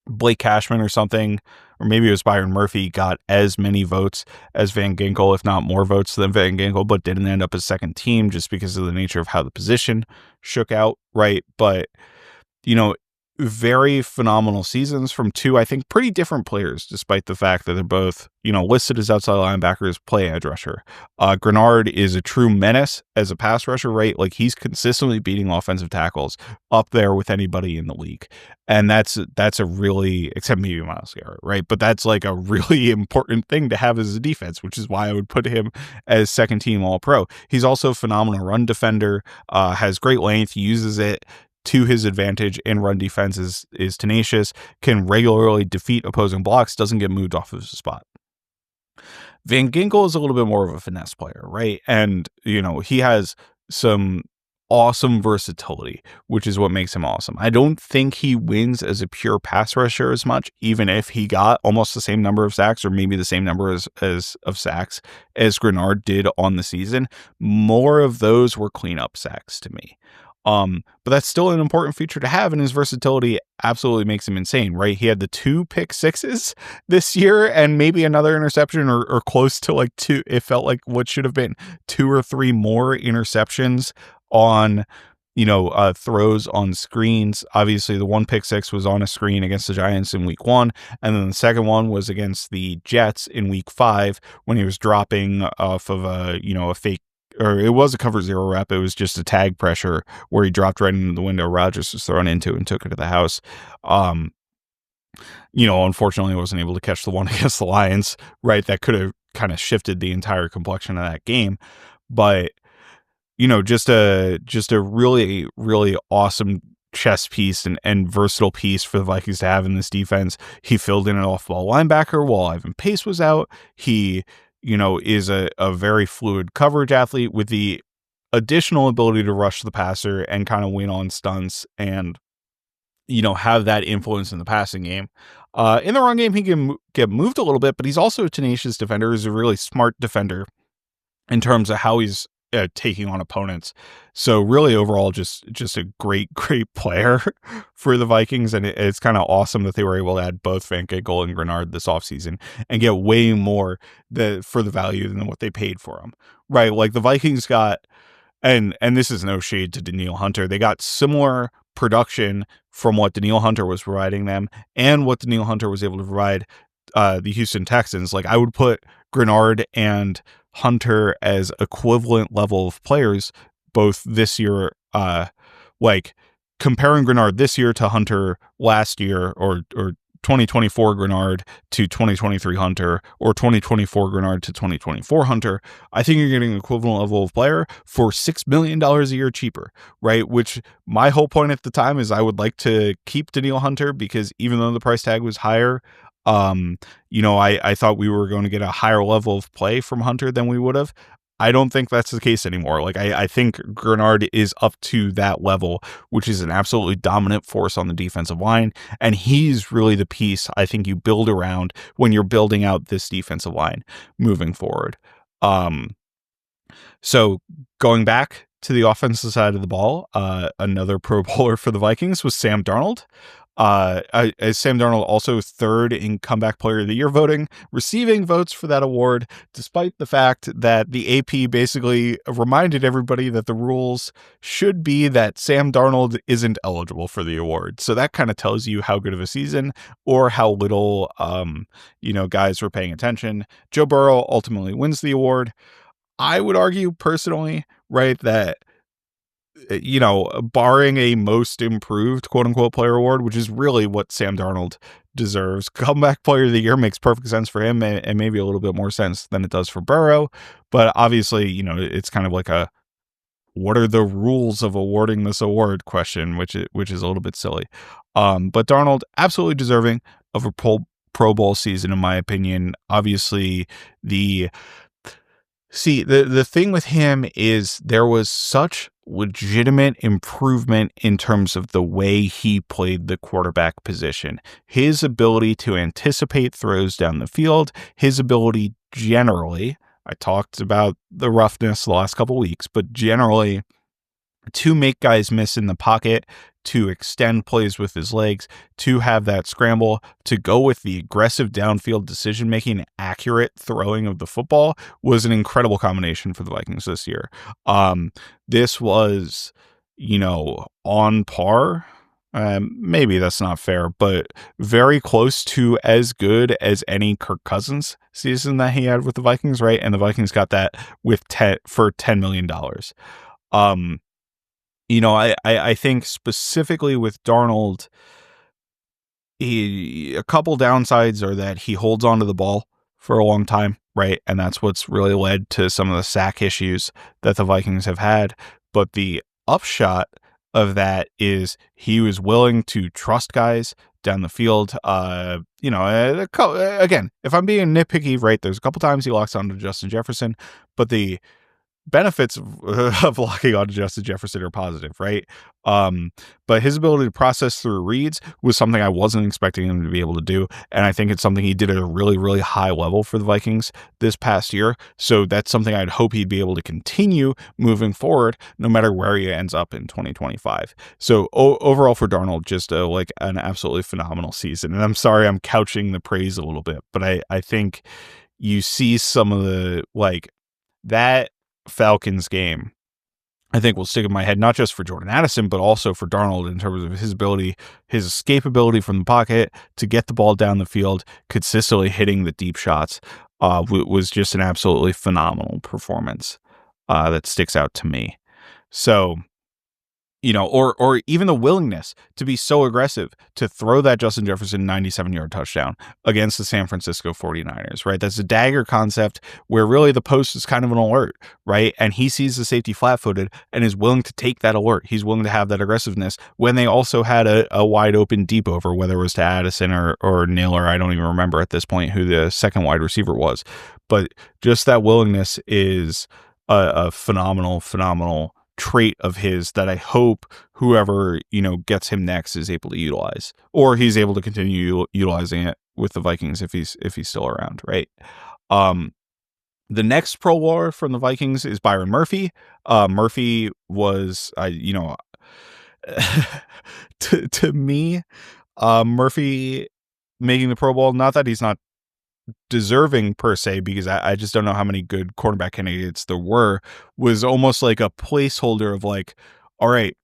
Blake Cashman or something, or maybe it was Byron Murphy, got as many votes as Van Ginkel, if not more votes than Van Ginkel, but didn't end up as second team just because of the nature of how the position shook out, right? But very phenomenal seasons from two, I think, pretty different players, despite the fact that they're both, listed as outside linebackers, play edge rusher. Grenard is a true menace as a pass rusher, right? Like, he's consistently beating offensive tackles up there with anybody in the league. And that's a really, except maybe Myles Garrett, right? But that's like a really important thing to have as a defense, which is why I would put him as second team All-Pro. He's also a phenomenal run defender, has great length, uses it to his advantage in run defense, is tenacious, can regularly defeat opposing blocks, doesn't get moved off of his spot. Van Ginkel is a little bit more of a finesse player, right? And, he has some awesome versatility, which is what makes him awesome. I don't think he wins as a pure pass rusher as much, even if he got almost the same number of sacks, or maybe the same number of sacks as Grenard did on the season. More of those were cleanup sacks to me. But that's still an important feature to have, and his versatility absolutely makes him insane, right? He had the 2 pick sixes this year and maybe another interception or close to like 2. It felt like what should have been 2 or 3 more interceptions on, throws on screens. Obviously the 1 pick 6 was on a screen against the Giants in week 1. And then the second one was against the Jets in week 5 when he was dropping off of a fake, or it was a cover 0 rep. It was just a tag pressure where he dropped right into the window. Rodgers was thrown into and took it to the house. Unfortunately, I wasn't able to catch the one against the Lions, right? That could have kind of shifted the entire complexion of that game. But, just a really, really awesome chess piece and versatile piece for the Vikings to have in this defense. He filled in an off-ball linebacker while Ivan Pace was out. He is a very fluid coverage athlete with the additional ability to rush the passer and kind of win on stunts and, have that influence in the passing game. In the run game, he can get moved a little bit, but he's also a tenacious defender. He's a really smart defender in terms of how he's taking on opponents. So really overall, just a great player for the Vikings. And it's kind of awesome that they were able to add both Van Ginkel and Grenard this offseason and get way more for the value than what they paid for them, right? Like the Vikings got, and this is no shade to Danielle Hunter, they got similar production from what Danielle Hunter was providing them and what Danielle Hunter was able to provide the Houston Texans. Like, I would put Grenard and Hunter as equivalent level of players, both this year, like comparing Grenard this year to Hunter last year, or 2024 Grenard to 2023 Hunter, or 2024 Grenard to 2024 Hunter, I think you're getting an equivalent level of player for $6 million a year cheaper, right? Which my whole point at the time is I would like to keep Danielle Hunter, because even though the price tag was higher, I thought we were going to get a higher level of play from Hunter than we would have. I don't think that's the case anymore. Like, I think Grenard is up to that level, which is an absolutely dominant force on the defensive line. And he's really the piece I think you build around when you're building out this defensive line moving forward. So going back to the offensive side of the ball, another Pro Bowler for the Vikings was Sam Darnold. Sam Darnold also third in Comeback Player of the Year voting, receiving votes for that award, despite the fact that the AP basically reminded everybody that the rules should be that Sam Darnold isn't eligible for the award. So that kind of tells you how good of a season, or how little, guys were paying attention. Joe Burrow ultimately wins the award. I would argue personally, right, that, barring a most improved quote unquote player award, which is really what Sam Darnold deserves, Comeback Player of the Year makes perfect sense for him, and maybe a little bit more sense than it does for Burrow. But obviously, it's kind of like a, what are the rules of awarding this award question, which is a little bit silly. But Darnold, absolutely deserving of a Pro Bowl season, in my opinion. Obviously, the thing with him is there was such legitimate improvement in terms of the way he played the quarterback position. His ability to anticipate throws down the field, his ability generally, I talked about the roughness the last couple weeks, but generally to make guys miss in the pocket, to extend plays with his legs, to have that scramble, to go with the aggressive downfield decision-making, accurate throwing of the football was an incredible combination for the Vikings this year. This was, on par. Maybe that's not fair, but very close to as good as any Kirk Cousins season that he had with the Vikings, right? And the Vikings got that for $10 million. I think specifically with Darnold, a couple downsides are that he holds onto the ball for a long time, right? And that's what's really led to some of the sack issues that the Vikings have had. But the upshot of that is he was willing to trust guys down the field. Again, if I'm being nitpicky, right, there's a couple times he locks onto Justin Jefferson, but the benefits of locking on to Justin Jefferson are positive, right? But his ability to process through reads was something I wasn't expecting him to be able to do, and I think it's something he did at a really, really high level for the Vikings this past year. So that's something I'd hope he'd be able to continue moving forward, no matter where he ends up in 2025. So overall for Darnold, just an absolutely phenomenal season. And I'm sorry I'm couching the praise a little bit, but I think you see some of the that Falcons game, I think, will stick in my head, not just for Jordan Addison, but also for Darnold in terms of his ability, his escapability from the pocket to get the ball down the field, consistently hitting the deep shots, was just an absolutely phenomenal performance that sticks out to me. So, or even the willingness to be so aggressive to throw that Justin Jefferson 97-yard touchdown against the San Francisco 49ers, right? That's a dagger concept where really the post is kind of an alert, right? And he sees the safety flat-footed and is willing to take that alert. He's willing to have that aggressiveness when they also had a wide open deep over, whether it was to Addison or Naylor. I don't even remember at this point who the second wide receiver was. But just that willingness is a phenomenal trait of his that I hope whoever gets him next is able to utilize, or he's able to continue utilizing it with the Vikings if he's still around, right? The next Pro Bowler from the Vikings is Byron Murphy. Murphy was to me, Murphy making the Pro Bowl, not that he's not deserving per se, because I just don't know how many good quarterback candidates there were, was almost like a placeholder of all right,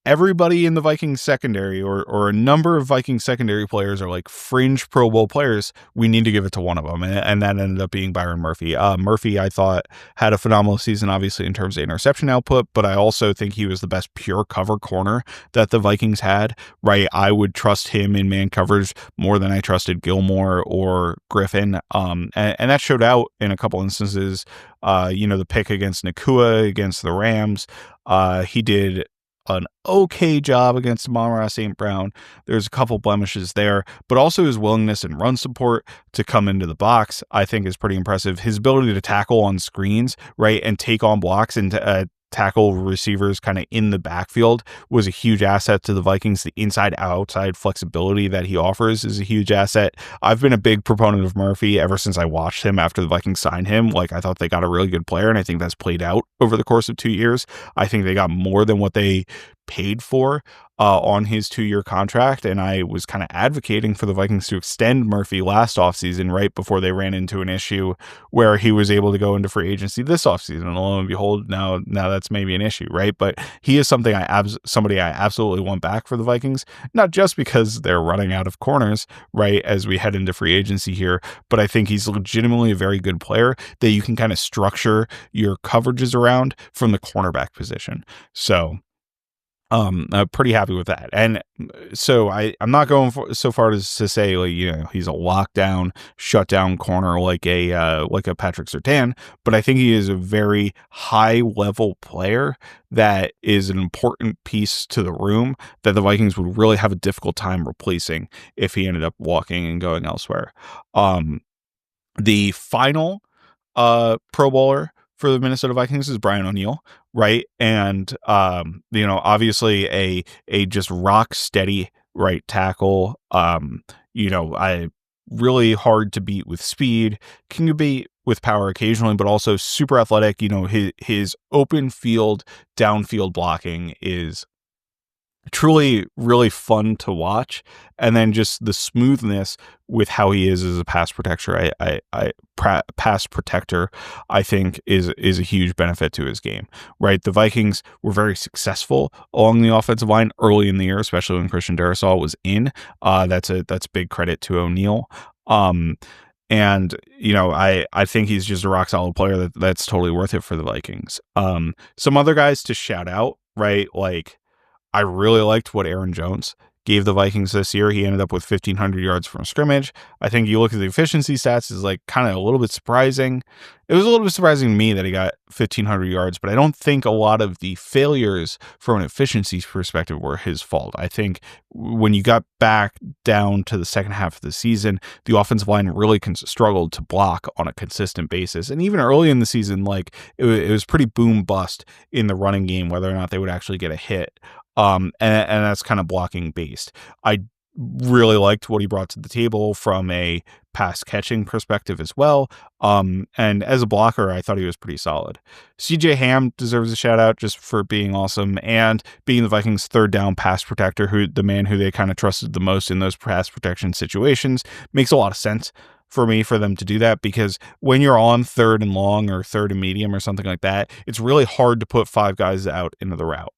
everybody in the Vikings secondary or a number of Vikings secondary players are like fringe Pro Bowl players. We need to give it to one of them. And that ended up being Byron Murphy. Murphy, I thought, had a phenomenal season, obviously, in terms of interception output, but I also think he was the best pure cover corner that the Vikings had, right? I would trust him in man coverage more than I trusted Gilmore or Griffin. And that showed out in a couple instances. The pick against Nakua against the Rams. He did an okay job against Amon-Ra St. Brown. There's a couple blemishes there, but also his willingness and run support to come into the box, I think, is pretty impressive. His ability to tackle on screens, right, and take on blocks and tackle receivers kind of in the backfield was a huge asset to the Vikings. The inside-outside flexibility that he offers is a huge asset. I've been a big proponent of Murphy ever since I watched him after the Vikings signed him. Like, I thought they got a really good player, and I think that's played out over the course of 2 years. I think they got more than what they paid for on his 2-year contract, and I was kind of advocating for the Vikings to extend Murphy last offseason, right before they ran into an issue where he was able to go into free agency this offseason. And lo and behold, now that's maybe an issue, right? But he is somebody I absolutely want back for the Vikings, not just because they're running out of corners, right, as we head into free agency here, but I think he's legitimately a very good player that you can kind of structure your coverages around from the cornerback position. So I'm pretty happy with that. And so I'm not going so far as to say, like, he's a lockdown, shutdown corner like a Patrick Surtain, but I think he is a very high level player that is an important piece to the room that the Vikings would really have a difficult time replacing if he ended up walking and going elsewhere. The final Pro Bowler for the Minnesota Vikings is Brian O'Neill, right? And obviously a just rock steady right tackle. I really hard to beat with speed, can you beat with power occasionally, but also super athletic. His open field, downfield blocking is truly really fun to watch, and then just the smoothness with how he is as a pass protector, pass protector, I think is a huge benefit to his game, right? The Vikings were very successful along the offensive line early in the year, especially when Christian Darrisaw was in. That's big credit to O'Neill. And I think he's just a rock solid player that's totally worth it for the Vikings. Some other guys to shout out, right? Like, I really liked what Aaron Jones gave the Vikings this year. He ended up with 1,500 yards from scrimmage. I think you look at the efficiency stats, is like kind of a little bit surprising. It was a little bit surprising to me that he got 1,500 yards, but I don't think a lot of the failures from an efficiency perspective were his fault. I think when you got back down to the second half of the season, the offensive line really struggled to block on a consistent basis. And even early in the season, like it was pretty boom bust in the running game, whether or not they would actually get a hit. And that's kind of blocking based. I really liked what he brought to the table from a pass catching perspective as well. And as a blocker, I thought he was pretty solid. CJ Ham deserves a shout out just for being awesome and being the Vikings' third down pass protector, the man who they kind of trusted the most in those pass protection situations. Makes a lot of sense for them to do that, because when you're on third and long or third and medium or something like that, it's really hard to put 5 guys out into the route.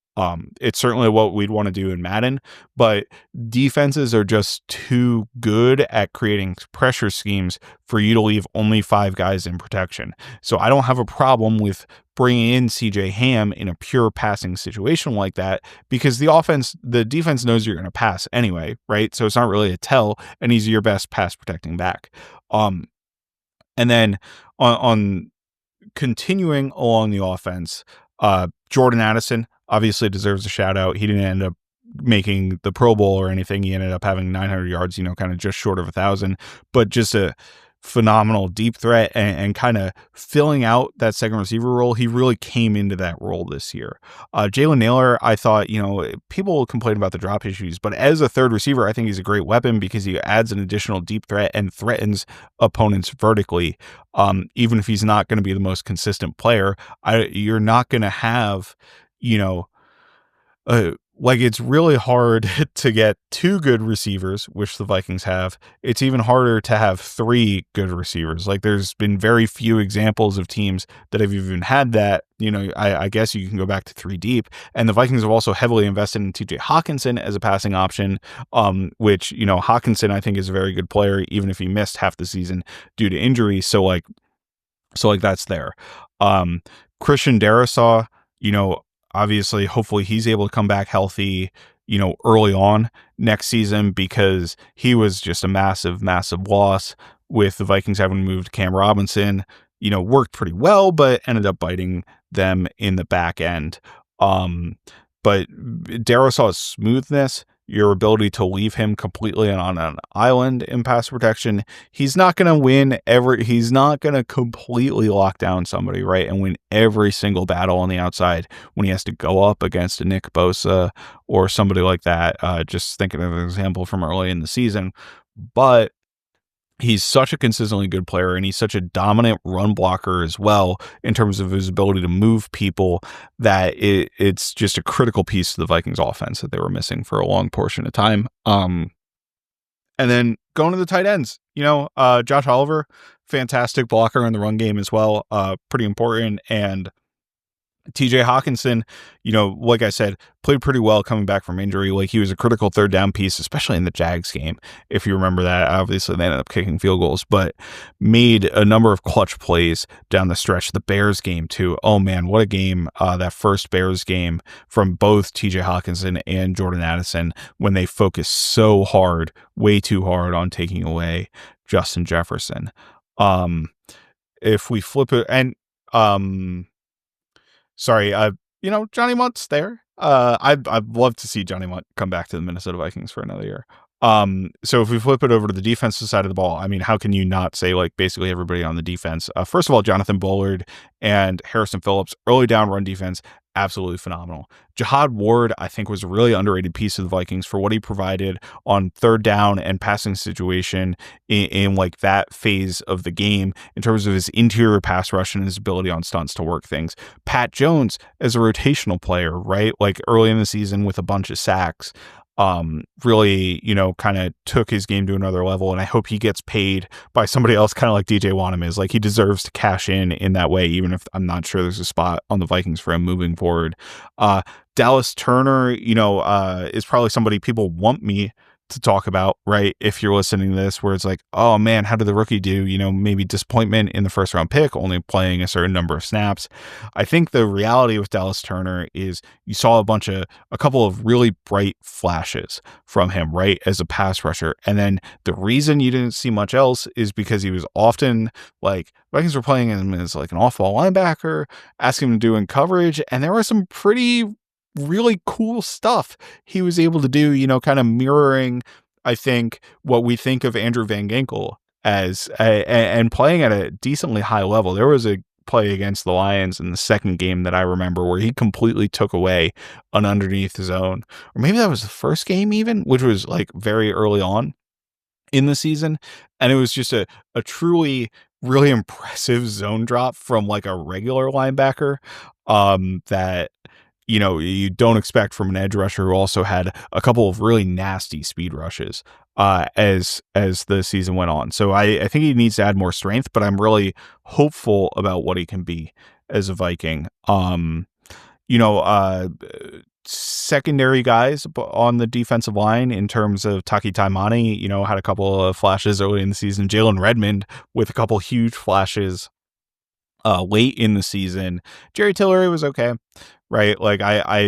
It's certainly what we'd want to do in Madden, but defenses are just too good at creating pressure schemes for you to leave only 5 guys in protection. So I don't have a problem with bringing in CJ Ham in a pure passing situation like that, because the defense knows you're going to pass anyway, right? So it's not really a tell, and he's your best pass protecting back. And then on continuing along the offense, Jordan Addison obviously deserves a shout out. He didn't end up making the Pro Bowl or anything. He ended up having 900 yards, kind of just short of 1,000, but just a phenomenal deep threat and kind of filling out that second receiver role. He really came into that role this year. Jalen Nailor, I thought, people will complain about the drop issues, but as a third receiver, I think he's a great weapon because he adds an additional deep threat and threatens opponents vertically. Even if he's not going to be the most consistent player, you're not going to have, like, it's really hard to get 2 good receivers, which the Vikings have. It's even harder to have 3 good receivers. Like, there's been very few examples of teams that have even had that. I guess you can go back to 3 deep. And the Vikings have also heavily invested in TJ Hawkinson as a passing option, which, Hawkinson, I think, is a very good player, even if he missed half the season due to injury. So that's there. Christian Darrisaw, you know, obviously, hopefully he's able to come back healthy, early on next season, because he was just a massive, massive loss with the Vikings having moved Cam Robinson. Worked pretty well, but ended up biting them in the back end. But Darrisaw's smoothness, your ability to leave him completely on an island in pass protection, he's not going to win he's not going to completely lock down somebody, right, and win every single battle on the outside when he has to go up against a Nick Bosa or somebody like that. Just thinking of an example from early in the season. But he's such a consistently good player, and he's such a dominant run blocker as well in terms of his ability to move people, that it's just a critical piece to the Vikings offense that they were missing for a long portion of time. And then going to the tight ends, Josh Oliver, fantastic blocker in the run game as well. Pretty important. And TJ Hawkinson, like I said, played pretty well coming back from injury. Like, he was a critical third down piece, especially in the Jags game. If you remember that, obviously they ended up kicking field goals, but made a number of clutch plays down the stretch. The Bears game too. Oh man, what a game. That first Bears game from both TJ Hawkinson and Jordan Addison, when they focused so hard, way too hard, on taking away Justin Jefferson. If we flip it, and, sorry, Johnny Munt's there. I'd love to see Johnny Munt come back to the Minnesota Vikings for another year. So if we flip it over to the defensive side of the ball, I mean, how can you not say, like, basically everybody on the defense? First of all, Jonathan Bullard and Harrison Phillips, early down run defense, absolutely phenomenal. Jihad Ward, I think, was a really underrated piece of the Vikings for what he provided on third down and passing situation in like that phase of the game, in terms of his interior pass rush and his ability on stunts to work things. Pat Jones as a rotational player, right? Like, early in the season with a bunch of sacks. Really, kind of took his game to another level, and I hope he gets paid by somebody else, kind of like DJ Wanham is. Like, he deserves to cash in that way, even if I'm not sure there's a spot on the Vikings for him moving forward. Dallas Turner, is probably somebody people want me to talk about, right? If you're listening to this, where it's like, oh man, how did the rookie do? Maybe disappointment in the first round pick, only playing a certain number of snaps. I think the reality with Dallas Turner is you saw a couple of really bright flashes from him, right, as a pass rusher. And then the reason you didn't see much else is because he was often, like, Vikings were playing him as like an off-ball linebacker, asking him to do in coverage, and there was some really cool stuff he was able to do, kind of mirroring, I think, what we think of Andrew Van Ginkel as, and playing at a decently high level. There was a play against the Lions in the second game that I remember where he completely took away an underneath zone, or maybe that was the first game even, which was like very early on in the season. And it was just a truly really impressive zone drop from like a regular linebacker, that you don't expect from an edge rusher who also had a couple of really nasty speed rushes as the season went on. So I think he needs to add more strength, but I'm really hopeful about what he can be as a Viking. Secondary guys on the defensive line, in terms of Taki Taimani, had a couple of flashes early in the season. Jalen Redmond with a couple huge flashes late in the season. Jerry Tillery was okay. Right. Like,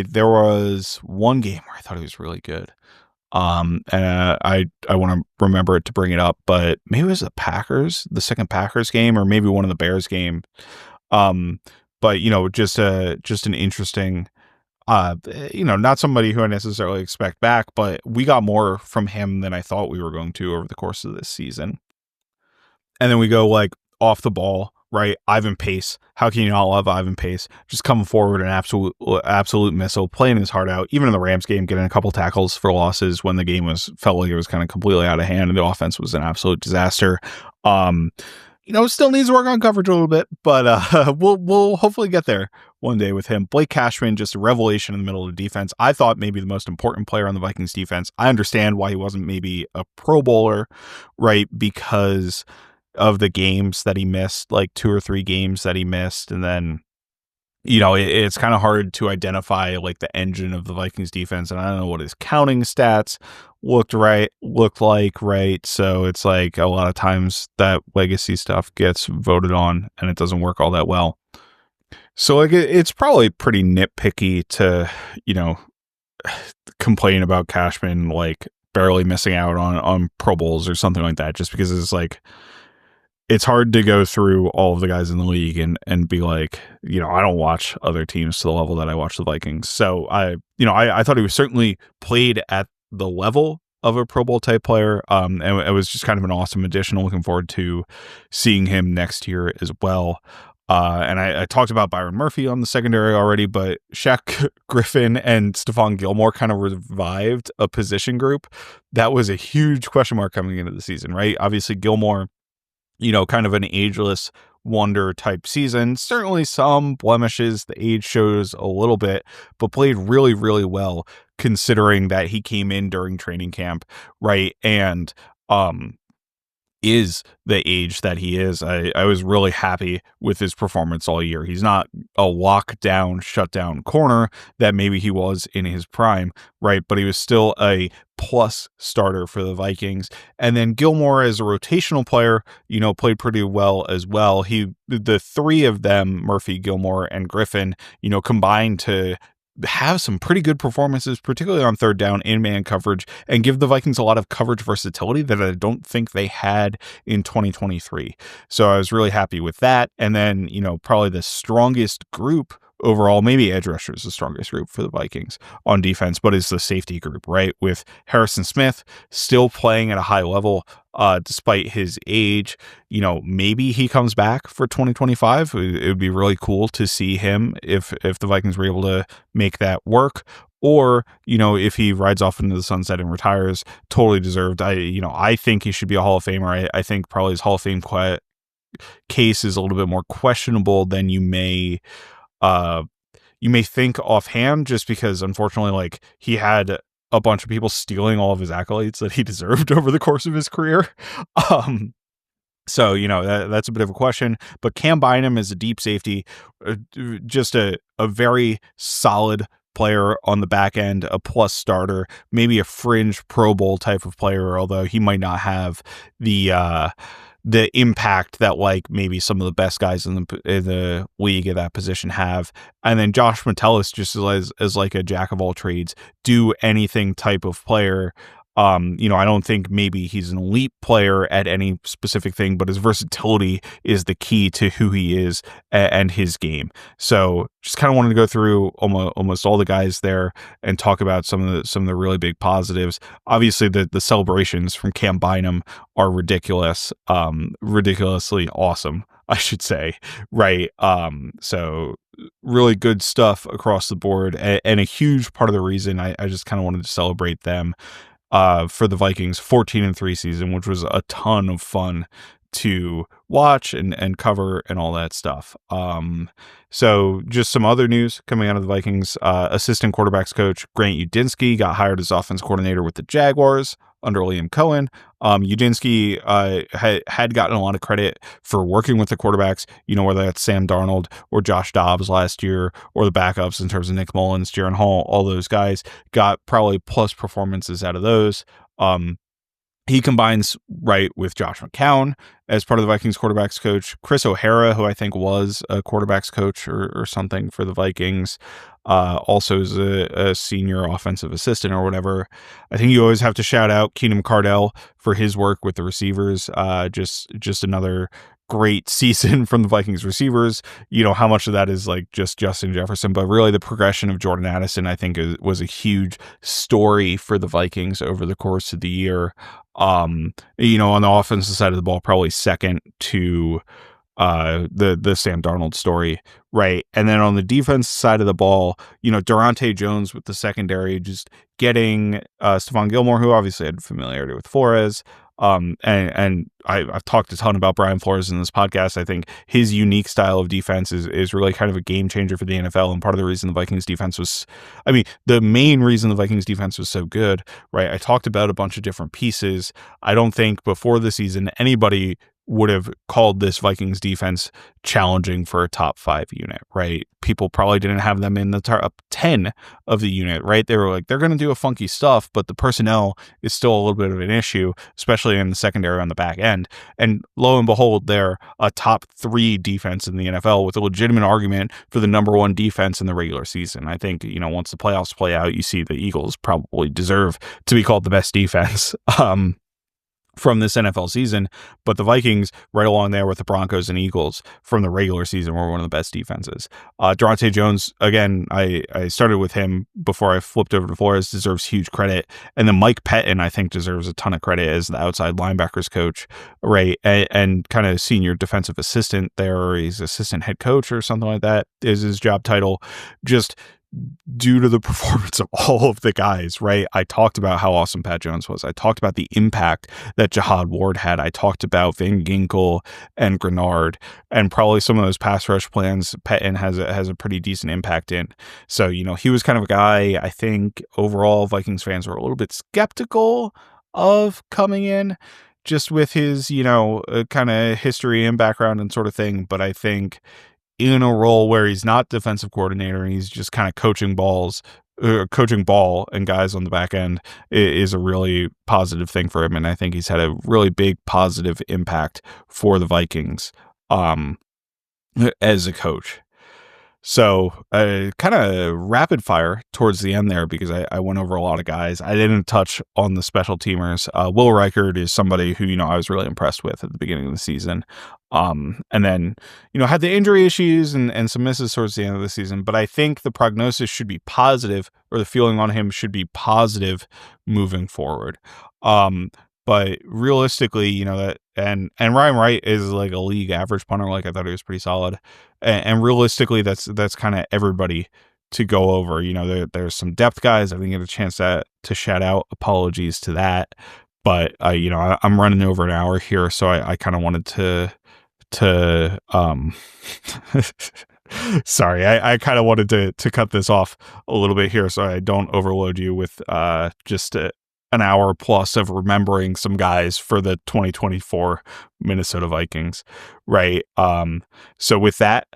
there was one game where I thought he was really good. And I want to remember it to bring it up, but maybe it was the second Packers game, or maybe one of the Bears game. But just an interesting, not somebody who I necessarily expect back, but we got more from him than I thought we were going to over the course of this season. And then we go, like, off the ball, right? Ivan Pace. How can you not love Ivan Pace? Just coming forward, an absolute missile, playing his heart out. Even in the Rams game, getting a couple tackles for losses when the game felt like it was kind of completely out of hand and the offense was an absolute disaster. Still needs to work on coverage a little bit, but we'll hopefully get there one day with him. Blake Cashman, just a revelation in the middle of the defense. I thought maybe the most important player on the Vikings defense. I understand why he wasn't maybe a Pro Bowler, right? Because of the games that he missed, like 2 or 3 games that he missed. And then, it's kind of hard to identify like the engine of the Vikings defense. And I don't know what his counting stats looked like, right? So it's like a lot of times that legacy stuff gets voted on and it doesn't work all that well. So like it's probably pretty nitpicky to, complain about Cashman like barely missing out on Pro Bowls or something like that, just because it's like, it's hard to go through all of the guys in the league and be like, I don't watch other teams to the level that I watch the Vikings. So I thought he was certainly played at the level of a Pro Bowl type player. And it was just kind of an awesome addition. Looking forward to seeing him next year as well. And I talked about Byron Murphy on the secondary already, but Shaq Griffin and Stephon Gilmore kind of revived a position group that was a huge question mark coming into the season, right? Obviously Gilmore, kind of an ageless wonder type season. Certainly some blemishes. The age shows a little bit, but played really, really well considering that he came in during training camp, right? And is the age that he is. I was really happy with his performance all year. He's not a lockdown, shutdown corner that maybe he was in his prime, right? But he was still a plus starter for the Vikings. And then Gilmore as a rotational player, played pretty well as well. The 3 of them, Murphy, Gilmore, and Griffin, combined to have some pretty good performances, particularly on third down in man coverage, and give the Vikings a lot of coverage versatility that I don't think they had in 2023. So I was really happy with that. And then, probably the strongest group overall, maybe edge rusher is the strongest group for the Vikings on defense, but it's the safety group, right? With Harrison Smith still playing at a high level, despite his age. Maybe he comes back for 2025. It would be really cool to see him if the Vikings were able to make that work. Or, if he rides off into the sunset and retires, totally deserved. I think he should be a Hall of Famer. I think probably his Hall of Fame case is a little bit more questionable than you may think offhand, just because unfortunately, like, he had a bunch of people stealing all of his accolades that he deserved over the course of his career. So, that's a bit of a question, but Cam Bynum is a deep safety, just a very solid player on the back end, a plus starter, maybe a fringe Pro Bowl type of player, although he might not have the impact that like maybe some of the best guys in the league at that position have. And then Josh Metellus, just as like a jack of all trades, do anything type of player. I don't think maybe he's an elite player at any specific thing, but his versatility is the key to who he is and his game. So just kind of wanted to go through almost all the guys there and talk about some of the really big positives. Obviously, the celebrations from Cam Bynum are ridiculous, ridiculously awesome, I should say, right? So really good stuff across the board, and a huge part of the reason I just kind of wanted to celebrate them for the Vikings 14-3 season, which was a ton of fun to watch and cover and all that stuff. So just some other news coming out of the Vikings. Assistant quarterbacks coach Grant Udinski got hired as offense coordinator with the Jaguars under Liam Cohen. Udinski had gotten a lot of credit for working with the quarterbacks, whether that's Sam Darnold or Josh Dobbs last year, or the backups in terms of Nick Mullins, Jaron Hall. All those guys got probably plus performances out of those. He combines right with Josh McCown as part of the Vikings quarterbacks coach. Chris O'Hara, who I think was a quarterbacks coach or something for the Vikings, also is a senior offensive assistant or whatever. I think you always have to shout out Keenan Cardell for his work with the receivers. Just another great season from the Vikings receivers. How much of that is like just Justin Jefferson, but really the progression of Jordan Addison, I think, was a huge story for the Vikings over the course of the year. On the offensive side of the ball, probably second to the Sam Darnold story, right? And then on the defense side of the ball, Durante Jones with the secondary, just getting Stephon Gilmore, who obviously had familiarity with Flores, And I've talked a ton about Brian Flores in this podcast. I think his unique style of defense is really kind of a game changer for the NFL. And part of the reason the Vikings defense was, I mean, the main reason the Vikings defense was so good, right? I talked about a bunch of different pieces. I don't think before the season anybody would have called this Vikings defense challenging for a top 5 unit, right? People probably didn't have them in the top 10 of the unit, right? They were like, they're going to do a funky stuff, but the personnel is still a little bit of an issue, especially in the secondary on the back end. And lo and behold, they're a top 3 defense in the NFL with a legitimate argument for the number 1 defense in the regular season. I think, once the playoffs play out, you see the Eagles probably deserve to be called the best defense. From this NFL season, but the Vikings right along there with the Broncos and Eagles from the regular season were one of the best defenses. Durante Jones, again, I started with him before I flipped over to Flores, deserves huge credit. And then Mike Pettin, I think, deserves a ton of credit as the outside linebackers coach, right? And kind of senior defensive assistant there, or he's assistant head coach or something like that is his job title. Just due to the performance of all of the guys, right? I talked about how awesome Pat Jones was. I talked about the impact that Jihad Ward had. I talked about Van Ginkel and Grenard, and probably some of those pass rush plans Pettin has a pretty decent impact in. So, he was kind of a guy, I think overall Vikings fans were a little bit skeptical of coming in just with his, kind of history and background and sort of thing. But I think in a role where he's not defensive coordinator and he's just kind of coaching ball and guys on the back end is a really positive thing for him. And I think he's had a really big positive impact for the Vikings as a coach. So kind of rapid fire towards the end there because I went over a lot of guys. I didn't touch on the special teamers. Will Reichard is somebody who, I was really impressed with at the beginning of the season. And then, had the injury issues and some misses towards the end of the season. But I think the prognosis should be positive, or the feeling on him should be positive moving forward. But realistically, that and Ryan Wright is like a league average punter. Like I thought he was pretty solid. And realistically, that's kind of everybody to go over. There's some depth guys. I didn't get a chance to shout out. Apologies to that. But I'm running over an hour here, so I kind of wanted to sorry, I kind of wanted to cut this off a little bit here so I don't overload you with just an hour plus of remembering some guys for the 2024 Minnesota Vikings, right? So with that,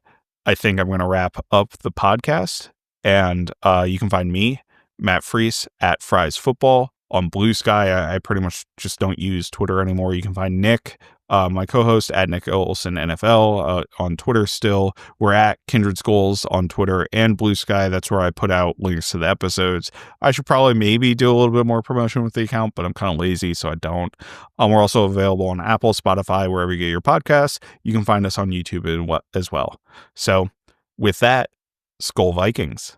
I think I'm going to wrap up the podcast, and you can find me, Matt Freese, at Fries Football on BlueSky. I pretty much just don't use Twitter anymore. You can find Nick, my co-host, at Nick Olson NFL on Twitter still. We're at Kindred Skulls on Twitter and BlueSky. That's where I put out links to the episodes. I should probably maybe do a little bit more promotion with the account, but I'm kind of lazy, so I don't. We're also available on Apple, Spotify, wherever you get your podcasts. You can find us on YouTube as well. So with that, Skull Vikings.